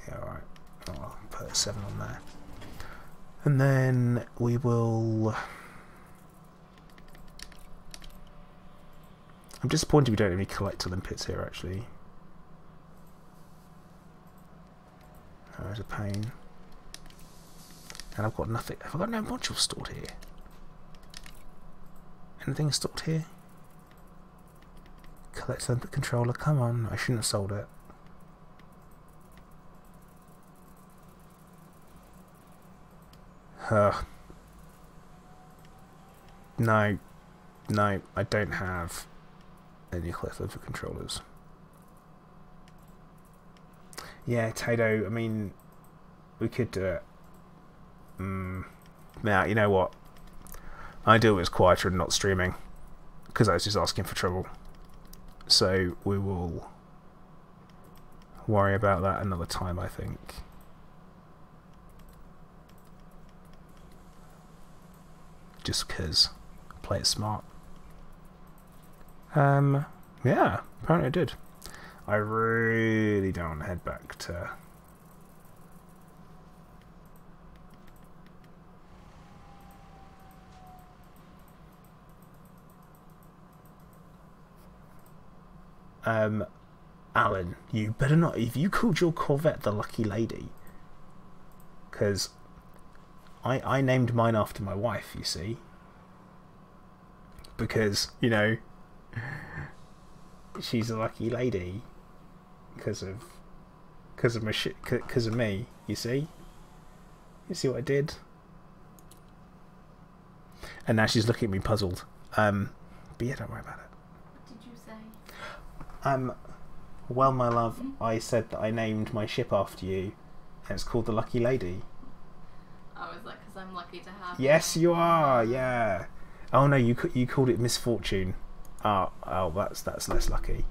Yeah, alright. I'll put a 7 on there. And then we will... I'm disappointed we don't have any collector limpets here, actually. Oh, there's a pain. And I've got nothing. Have I got no modules stored here? Anything stored here? Collector limpet controller, come on. I shouldn't have sold it. No. No, I don't have any collector limpet controllers. Yeah, Tato, I mean, we could do it. Now, you know what? Ideal was quieter and not streaming, because I was just asking for trouble. So we will worry about that another time, I think. Just because play it smart. Yeah, apparently I did. I really don't want to head back to... Alan, you better not... If you called your Corvette the Lucky Lady... Because I named mine after my wife, you see. Because, you know... She's a lucky lady because of my shit, because of me. You see what I did? And now she's looking at me puzzled. But yeah, don't worry about it. What did you say? Well, my love, I said that I named my ship after you, and it's called the Lucky Lady. I was like, because I'm lucky to have. Yes, you are. Yeah. Oh no, you called it Misfortune. Oh, that's less lucky.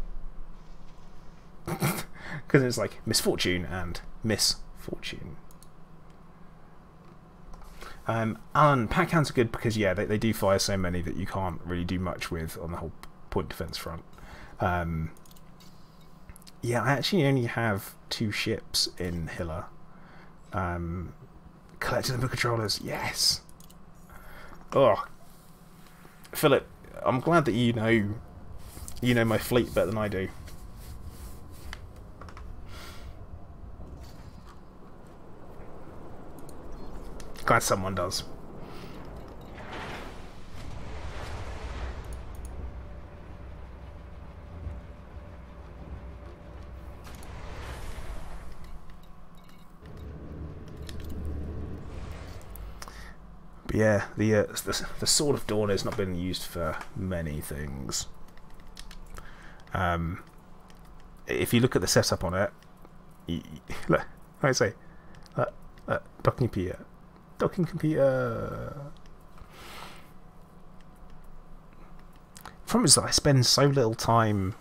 Because it's like Misfortune and Misfortune. Alan, pack hounds are good because, yeah, they do fire so many that you can't really do much with on the whole point defense front. Yeah, I actually only have 2 ships in Hilla. Collector limpet controllers, yes! Oh, Philip, I'm glad that you know my fleet better than I do. Glad someone does. But yeah, the Sword of Dawn has not been used for many things. If you look at the setup on it, look, I say, docking computer. Problem is that I spend so little time.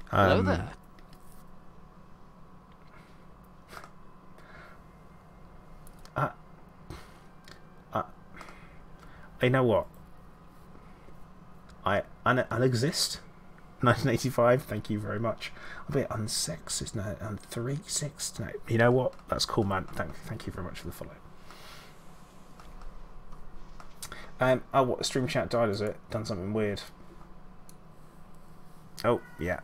Hello there. You know what? I'll exist 1985. Thank you very much. I'll be on 6, isn't it? On 3, 6. No, you know what? That's cool, man. Thank you very much for the follow. Oh, what? Stream chat died, is it? Done something weird. Oh, yeah.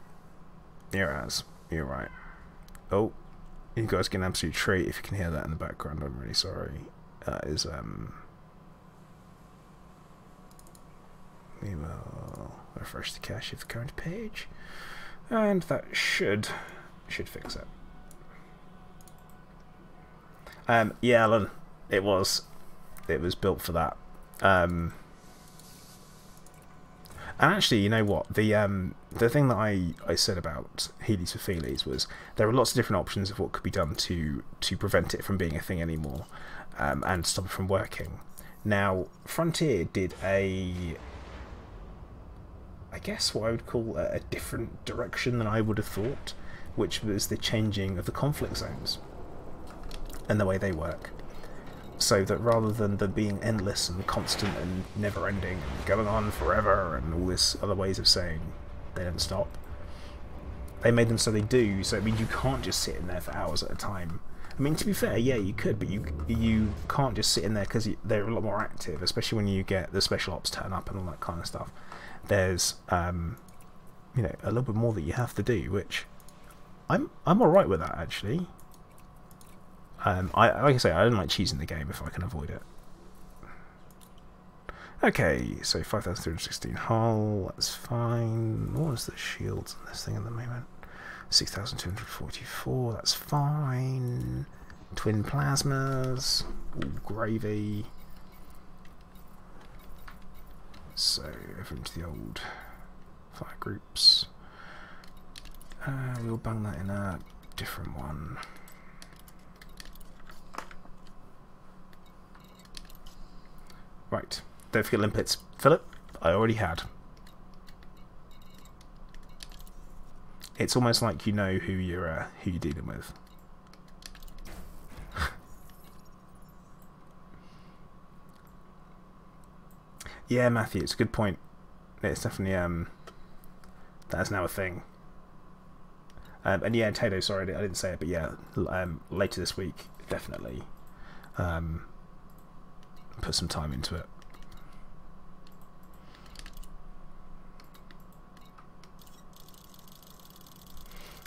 Here it has. You're right. Oh, you guys get an absolute treat if you can hear that in the background. I'm really sorry. That is, we will refresh the cache of the current page. And that should fix it. Yeah, Alan, it was built for that. And actually, you know what? The thing that I said about Heelys for Feelies was there are lots of different options of what could be done to prevent it from being a thing anymore, and stop it from working. Now, Frontier did I guess what I would call a different direction than I would have thought, which was the changing of the conflict zones and the way they work. So that rather than them being endless and constant and never-ending and going on forever and all this other ways of saying they don't stop, they made them so they do. So it means you can't just sit in there for hours at a time. I mean, to be fair, yeah, you could, but you can't just sit in there because they're a lot more active, especially when you get the special ops turn up and all that kind of stuff. There's you know, a little bit more that you have to do, which I'm alright with that, actually. Like I say, I don't like cheesing the game if I can avoid it. Okay, so 5,316 hull, that's fine. What was the shields on this thing at the moment? 6,244, that's fine. Twin plasmas, all gravy. So, over into the old fire groups. We'll bang that in a different one. Right, don't forget limpets. Philip, I already had. It's almost like you know who you're dealing with. Yeah, Matthew, it's a good point. It's definitely that's now a thing. And yeah, Tato, sorry I didn't say it, but yeah, later this week, definitely. Put some time into it.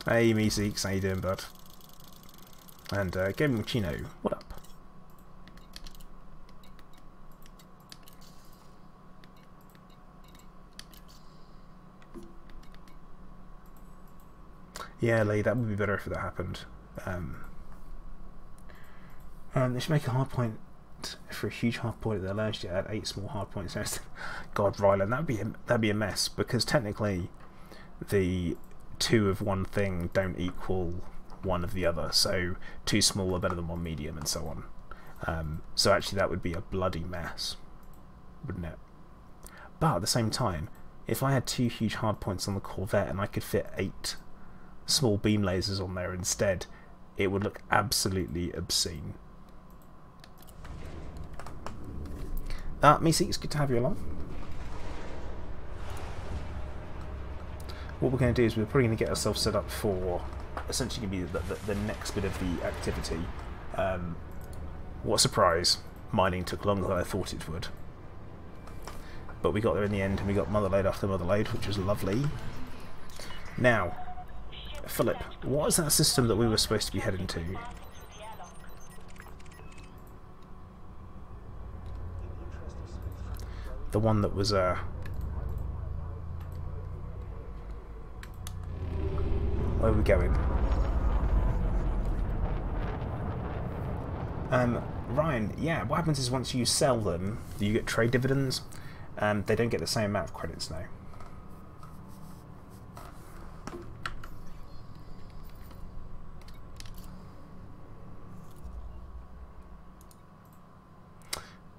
Hey, me Zeeks, how you doing, bud? And Gaming Chino, what up? Yeah, Lee, that would be better if that happened. They should make a hard point for a huge hard point that allows you to add 8 small hard points. God, Ryland, that'd be a mess, because technically the 2 of one thing don't equal 1 of the other. So 2 small are better than 1 medium, and so on. So actually, that would be a bloody mess, wouldn't it? But at the same time, if I had 2 huge hard points on the Corvette and I could fit 8 small beam lasers on there instead, it would look absolutely obscene. Meeseek, it's good to have you along. What we're going to do is we're probably going to get ourselves set up for essentially going to be the next bit of the activity. What a surprise. Mining took longer than I thought it would. But we got there in the end, and we got mother load after mother load, which was lovely. Now, Philip, what is that system that we were supposed to be heading to? The one that was where are we going? Ryan, yeah, what happens is once you sell them, you get trade dividends. They don't get the same amount of credits now.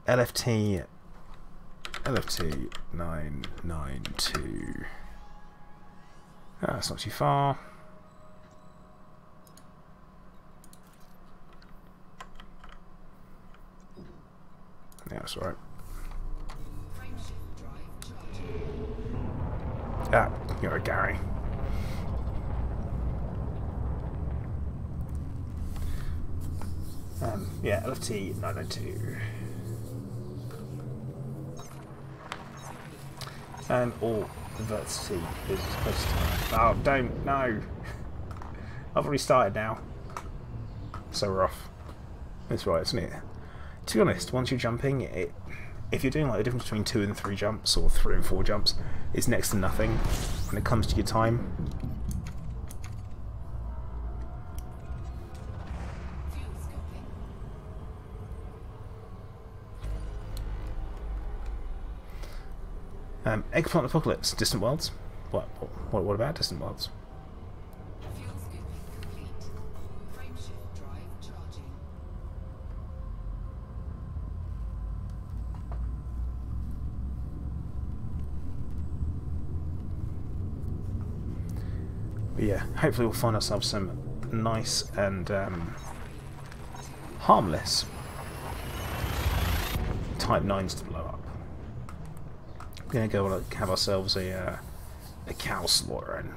LFT 992. Ah, that's not too far. Yeah, that's alright. Ah, you're a Gary. Yeah, LFT 902. And all verticity is supposed to. Oh, don't, no! I've already started now. So rough. That's right, isn't it? To be honest, once you're jumping, if you're doing like the difference between 2 and 3 jumps, or 3 and 4 jumps, it's next to nothing when it comes to your time. Eggplant Apocalypse, Distant Worlds. What about Distant Worlds? Fuel scooping complete. Frameshift drive charging. But yeah, hopefully we'll find ourselves some nice and harmless Type 9s to blow up. We're going to go and have ourselves a cow slaughtering.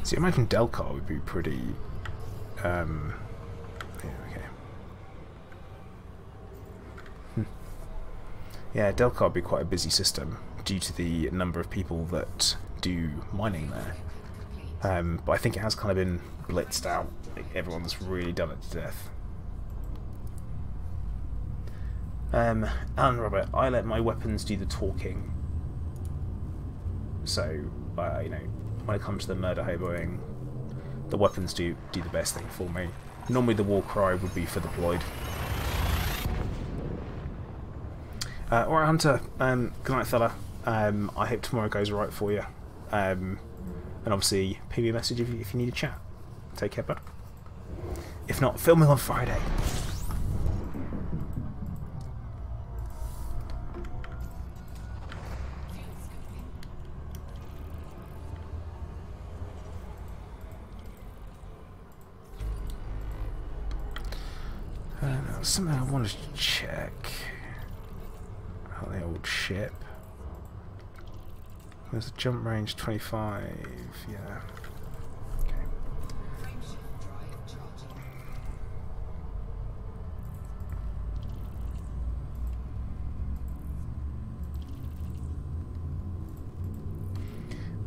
See, I imagine Delcar would be pretty. Yeah, okay. Yeah, Delcar would be quite a busy system due to the number of people that do mining there. But I think it has kind of been blitzed out. Like, everyone's really done it to death. Alan Robert, I let my weapons do the talking. So, you know, when it comes to the murder hoboing, the weapons do the best thing for me. Normally the war cry would be for deployed. Alright, Hunter, good night, fella. I hope tomorrow goes alright for you. And obviously, ping me a message if you need a chat. Take care, bud. If not, film me on Friday. Something I wanted to check. Oh, the old ship. There's a jump range 25, yeah. Okay. Frameshift drive charging.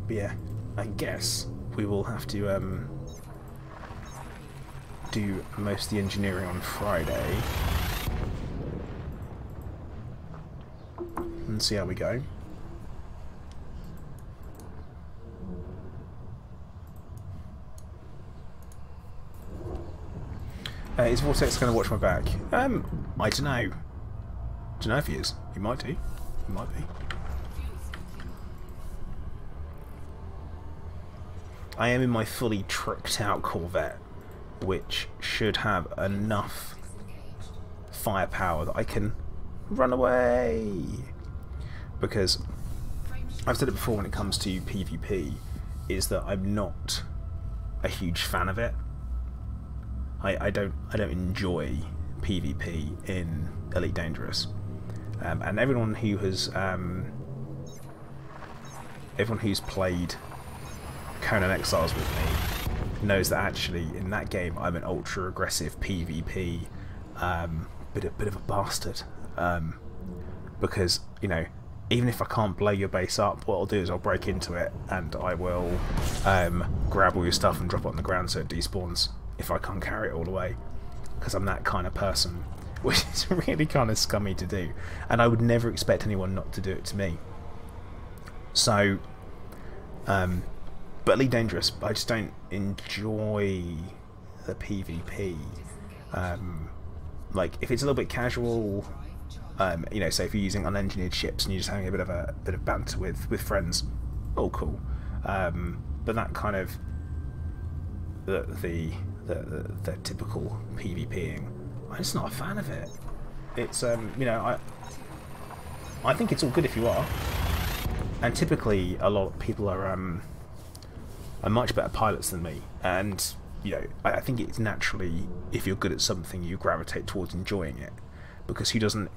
But yeah, I guess we will have to do most of the engineering on Friday and see how we go. Is Vortex going to watch my back? I don't know. Don't know if he is. He might do. He might be. I am in my fully tricked out Corvette, which should have enough firepower that I can run away. Because I've said it before, when it comes to PvP, is that I'm not a huge fan of it. I don't enjoy PvP in Elite Dangerous, and everyone who's played Conan Exiles with me knows that actually in that game I'm an ultra aggressive PvP, bit of a bastard, because, you know, even if I can't blow your base up, what I'll do is I'll break into it and I will grab all your stuff and drop it on the ground so it despawns if I can't carry it all the way, because I'm that kind of person, which is really kind of scummy to do, and I would never expect anyone not to do it to me. So, but Elite Dangerous, I just don't enjoy the PvP. Like, if it's a little bit casual, you know, say if you're using unengineered ships and you're just having a bit of banter with friends, all cool. But that kind of the typical PvPing, I'm just not a fan of it. It's you know, I think it's all good if you are, and typically a lot of people are are much better pilots than me, and you know, I think it's naturally, if you're good at something, you gravitate towards enjoying it, because who doesn't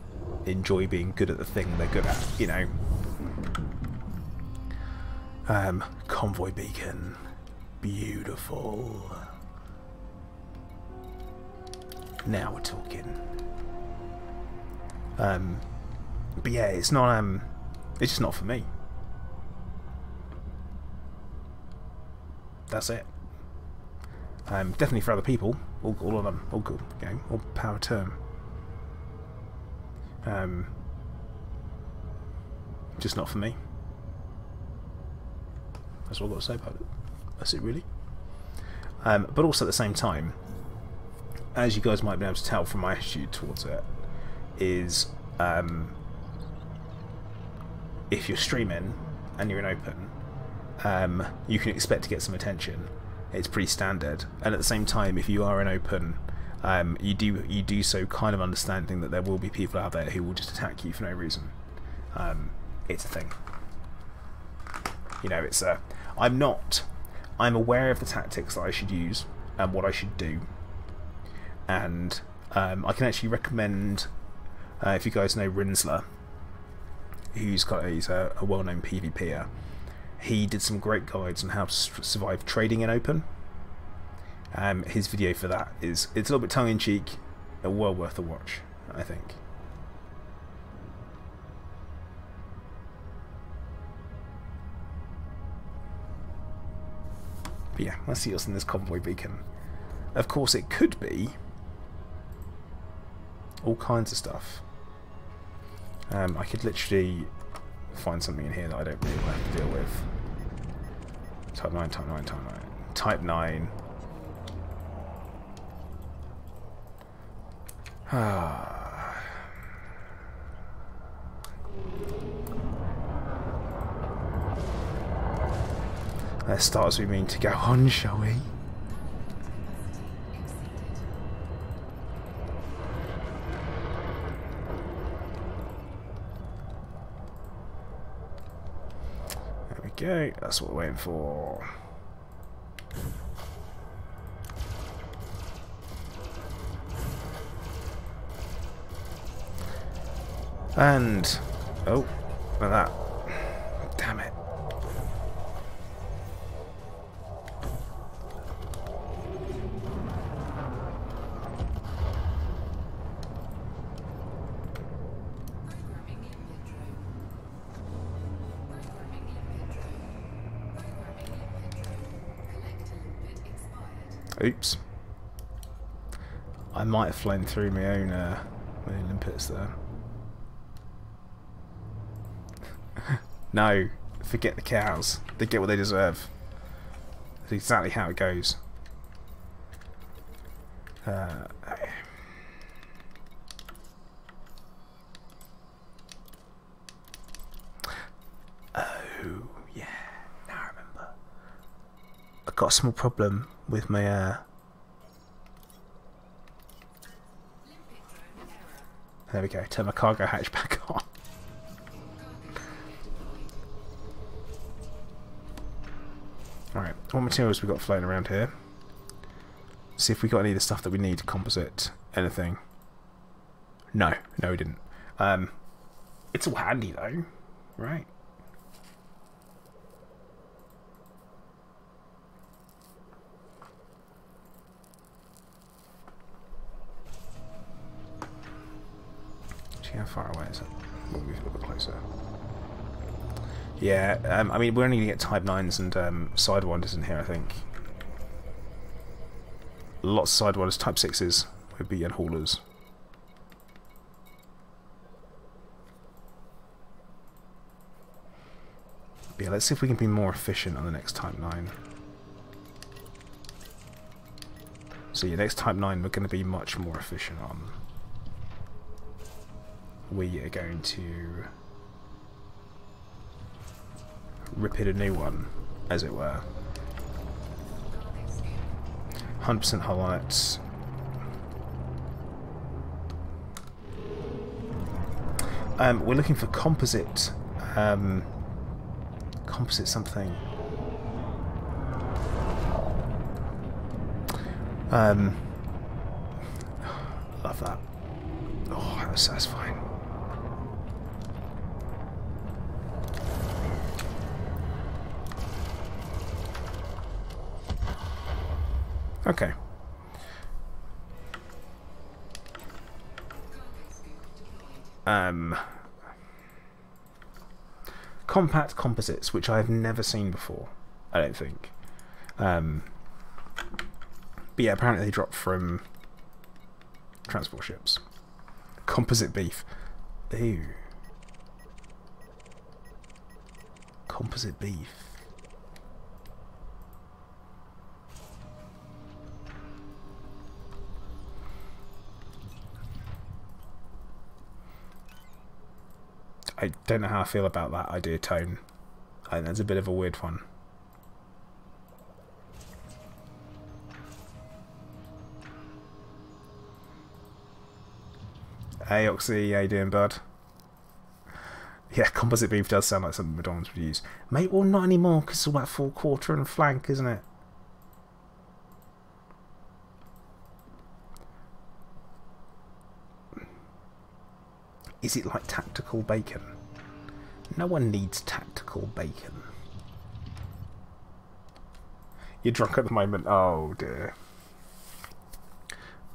enjoy being good at the thing they're good at, you know? Convoy beacon, beautiful. Now we're talking. But yeah, it's not. It's just not for me. That's it. Definitely for other people. All of them. All good. You know, all power to them. Just not for me. That's all I've got to say about it. That's it, really. But also at the same time, as you guys might be able to tell from my attitude towards it, is if you're streaming and you're in open, you can expect to get some attention. It's pretty standard. And at the same time, if you are in open, you do so kind of understanding that there will be people out there who will just attack you for no reason. It's a thing. You know, it's a. I'm aware of the tactics that I should use and what I should do, and I can actually recommend, if you guys know Rinsler, he's a well-known PvPer. He did some great guides on how to survive trading in open. His video for that it's a little bit tongue-in-cheek, well worth a watch, I think. But yeah, let's see what's in this convoy beacon. Of course, it could be all kinds of stuff. I could literally find something in here that I don't really have to deal with. Type 9, type 9, type 9. Type 9. Let's start as we mean to go on, shall we? There we go, that's what we're waiting for. And, oh, look at that. Damn it. Oops. I might have flown through my own limpets there. No, forget the cows. They get what they deserve. That's exactly how it goes. Oh, yeah. Now I remember. I've got a small problem with my there we go, turn my cargo hatch back on. Alright, what materials we got floating around here? See if we got any of the stuff that we need, composite, anything. No, we didn't. It's all handy though, right? How far away is it? We'll move a little bit closer. Yeah, I mean, we're only going to get Type 9s and Sidewinders in here, I think. Lots of Sidewinders. Type 6s would be haulers. But yeah, let's see if we can be more efficient on the next Type 9. So yeah, next Type 9 we're going to be much more efficient on. We are going to rip it a new one, as it were. 100% hull on it. We're looking for composite. Composite something. Love that. Oh, that was satisfying. Okay. Compact composites, which I've never seen before, I don't think. But yeah, apparently they drop from transport ships. Composite beef. Ew. Composite beef. I don't know how I feel about that idea tone. I think that's a bit of a weird one. Hey Oxy, how you doing, bud? Yeah, composite beef does sound like something McDonald's would use. Mate, well, not anymore, because it's all about full quarter and flank, isn't it? Is it like tactical bacon? No one needs tactical bacon. You're drunk at the moment. Oh dear.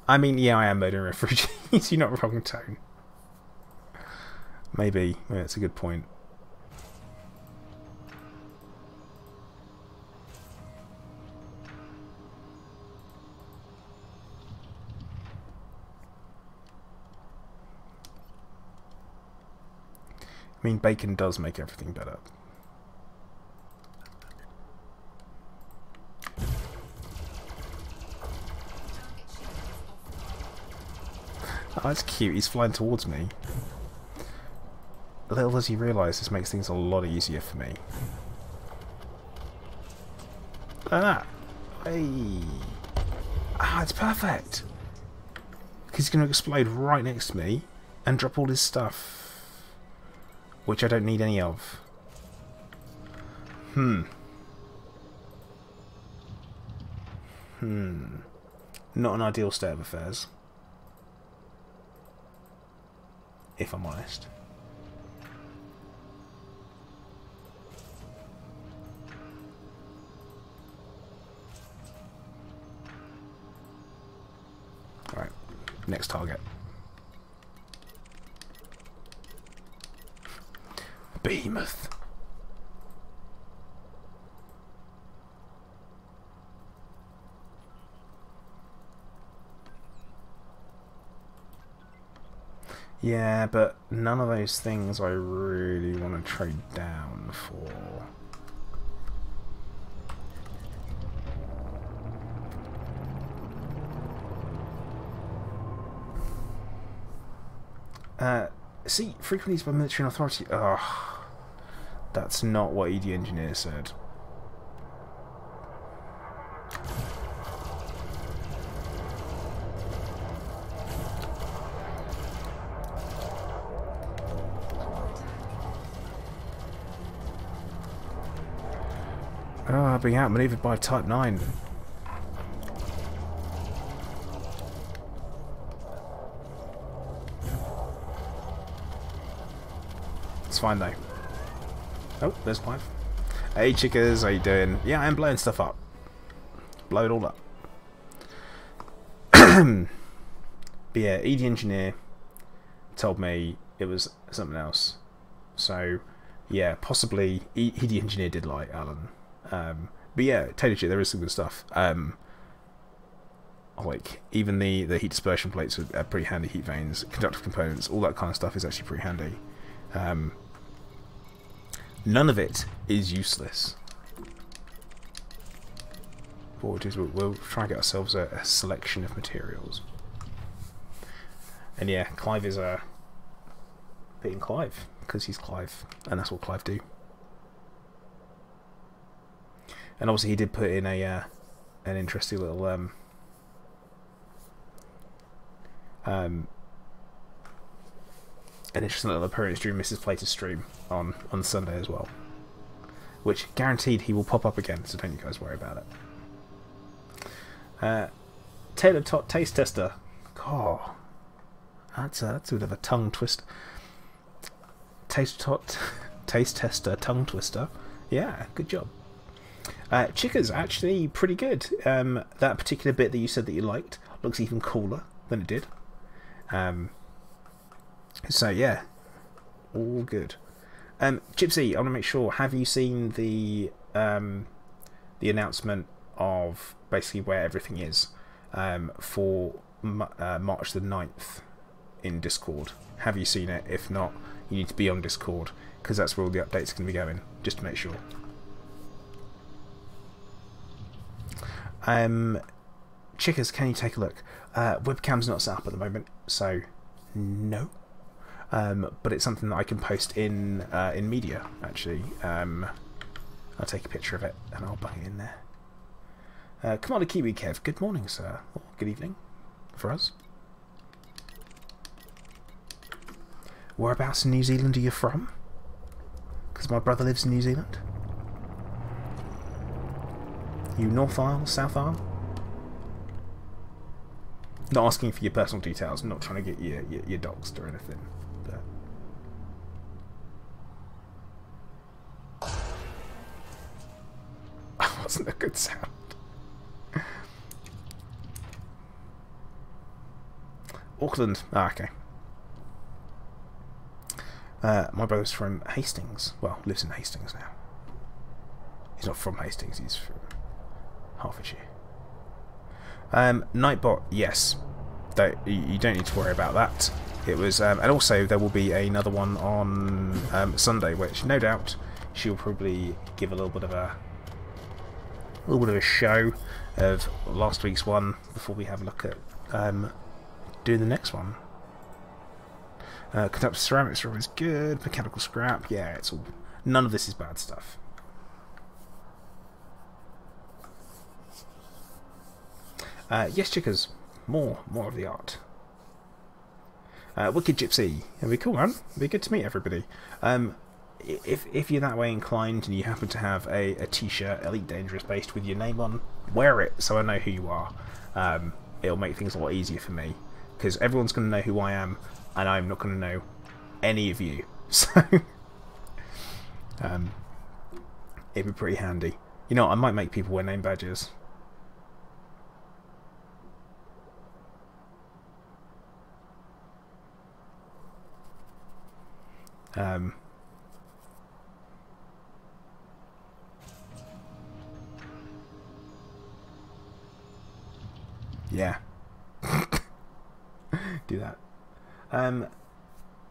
I mean, yeah, I am murdering refugees. You're not wrong, Tone. Maybe. Yeah, that's a good point. I mean, bacon does make everything better. Oh, that's cute. He's flying towards me. Little does he realise this makes things a lot easier for me. Look at that. Hey. Ah, it's perfect. He's going to explode right next to me and drop all his stuff. Which I don't need any of. Not an ideal state of affairs. If I'm honest. Alright, next target. Behemoth. Yeah, but none of those things I really want to trade down for. See, frequently used by military and authority. Oh, that's not what ED Engineer said. Oh, being outmaneuvered by Type 9. It's fine though. Oh, there's 5. Hey chickers, how you doing? Yeah, I'm blowing stuff up. Blow it all up. But yeah, ED Engineer told me it was something else. So, yeah, possibly ED Engineer did lie, Alan. But yeah, totally true, there is some good stuff. Like, even the heat dispersion plates are pretty handy, heat vanes, conductive components, all that kind of stuff is actually pretty handy. None of it is useless. What we'll try and get ourselves a selection of materials. And yeah, Clive is being Clive, because he's Clive, and that's what Clive do. And obviously he did put in an interesting little appearance during Mrs. Plater's stream on Sunday as well, which guaranteed he will pop up again, so don't you guys worry about it. Tater Tot Taste Tester. God, that's a bit of a tongue twist. Tater Tot Taste Tester tongue twister. Yeah, good job. Chicka's actually pretty good. That particular bit that you said that you liked looks even cooler than it did. So yeah, all good. Gypsy, I want to make sure. Have you seen the announcement of basically where everything is for March the 9th in Discord? Have you seen it? If not, you need to be on Discord because that's where all the updates are going to be going. Just to make sure. Chickers, can you take a look? Webcam's not set up at the moment, so no. But it's something that I can post in media. Actually, I'll take a picture of it and I'll bung it in there. Commander Kiwi Kev, good morning, sir. Or good evening for us. Whereabouts in New Zealand are you from? Because my brother lives in New Zealand. You North Isle, South Isle? Not asking for your personal details. I'm not trying to get your doxed or anything. But that wasn't a good sound. Auckland. Ah, okay. My brother's from Hastings. Well, lives in Hastings now. He's not from Hastings. He's from Hertfordshire. Nightbot, yes. You don't need to worry about that. It was, and also there will be another one on Sunday, which no doubt she'll probably give a little bit of a show of last week's one before we have a look at doing the next one. Conductor ceramics are always good. Mechanical scrap, yeah, it's all. None of this is bad stuff. Yes, chickers, more of the art. Wicked Gypsy, it'd be cool, man. It'd be good to meet everybody. If you're that way inclined and you happen to have a t-shirt, Elite Dangerous based with your name on, wear it so I know who you are. It'll make things a lot easier for me because everyone's going to know who I am, and I'm not going to know any of you. So it'd be pretty handy. You know, I might make people wear name badges. Yeah. Do that.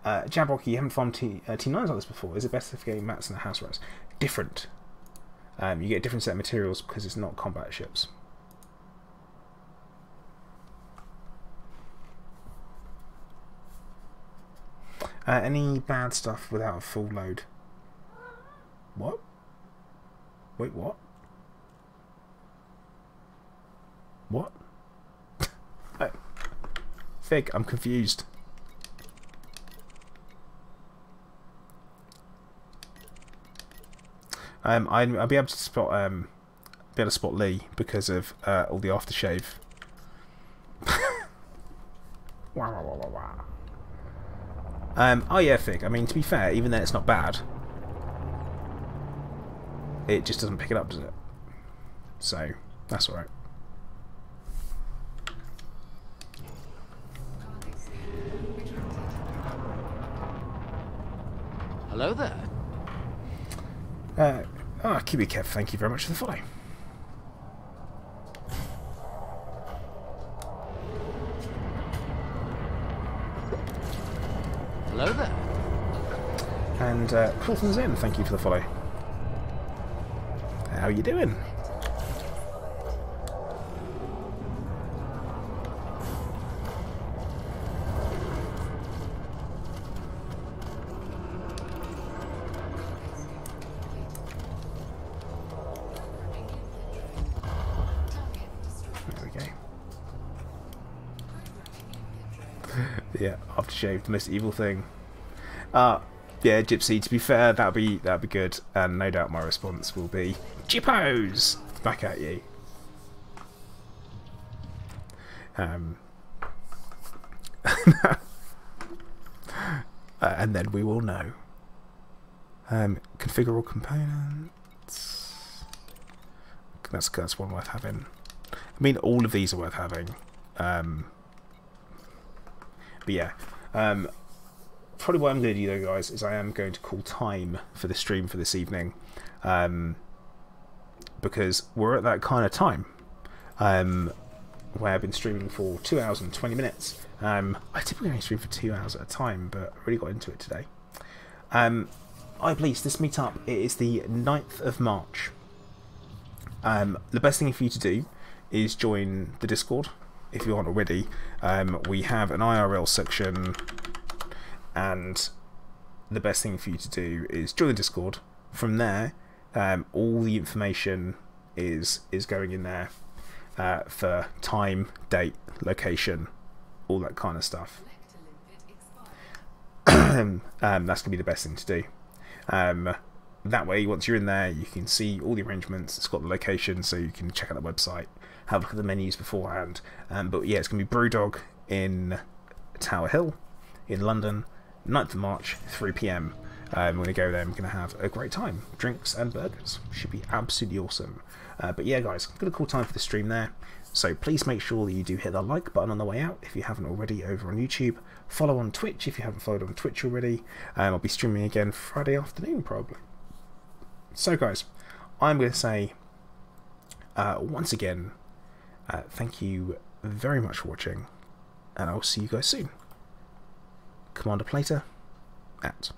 Jabrocky, you haven't farmed T9s like this before. Is it best if getting mats and the house rats? Different. You get a different set of materials because it's not combat ships. Any bad stuff without a full load? What? Wait, what? What? Oh. Fig, I'm confused. I'll be able to spot Lee because of all the aftershave. Wow, wow, wow, wow, wow. Oh yeah, Fig. I mean, to be fair, even though it's not bad, it just doesn't pick it up, does it? So that's alright. Hello there. Kiwi Kev, thank you very much for the follow. Hello there. And Crawford's in, thank you for the follow. How you doing? Yeah, aftershave, the most evil thing. Yeah, Gypsy, to be fair, that'd be good, and no doubt my response will be Jippos! Back at you. And then we will know. Configure all components. That's one worth having. I mean, all of these are worth having. But yeah, probably what I'm going to do though, guys, is I am going to call time for the stream for this evening, because we're at that kind of time where I've been streaming for 2 hours and 20 minutes. I typically only stream for 2 hours at a time, but I really got into it today. Please, this meetup, it is the 9th of March. The best thing for you to do is join the Discord if you aren't already. We have an IRL section, and the best thing for you to do is join the Discord. From there, all the information is going in there for time, date, location, all that kind of stuff. That's going to be the best thing to do. That way, once you're in there, you can see all the arrangements. It's got the location, so you can check out the website, have a look at the menus beforehand. But yeah, it's going to be Brewdog in Tower Hill in London, 9th of March, 3 PM. We're going to go there and we're going to have a great time. Drinks and burgers. Should be absolutely awesome. But yeah, guys, I'm going to call time for the stream there. So please make sure that you do hit that like button on the way out if you haven't already over on YouTube. Follow on Twitch if you haven't followed on Twitch already. I'll be streaming again Friday afternoon probably. So guys, I'm going to say once again, thank you very much for watching, and I'll see you guys soon. Commander Plater, out.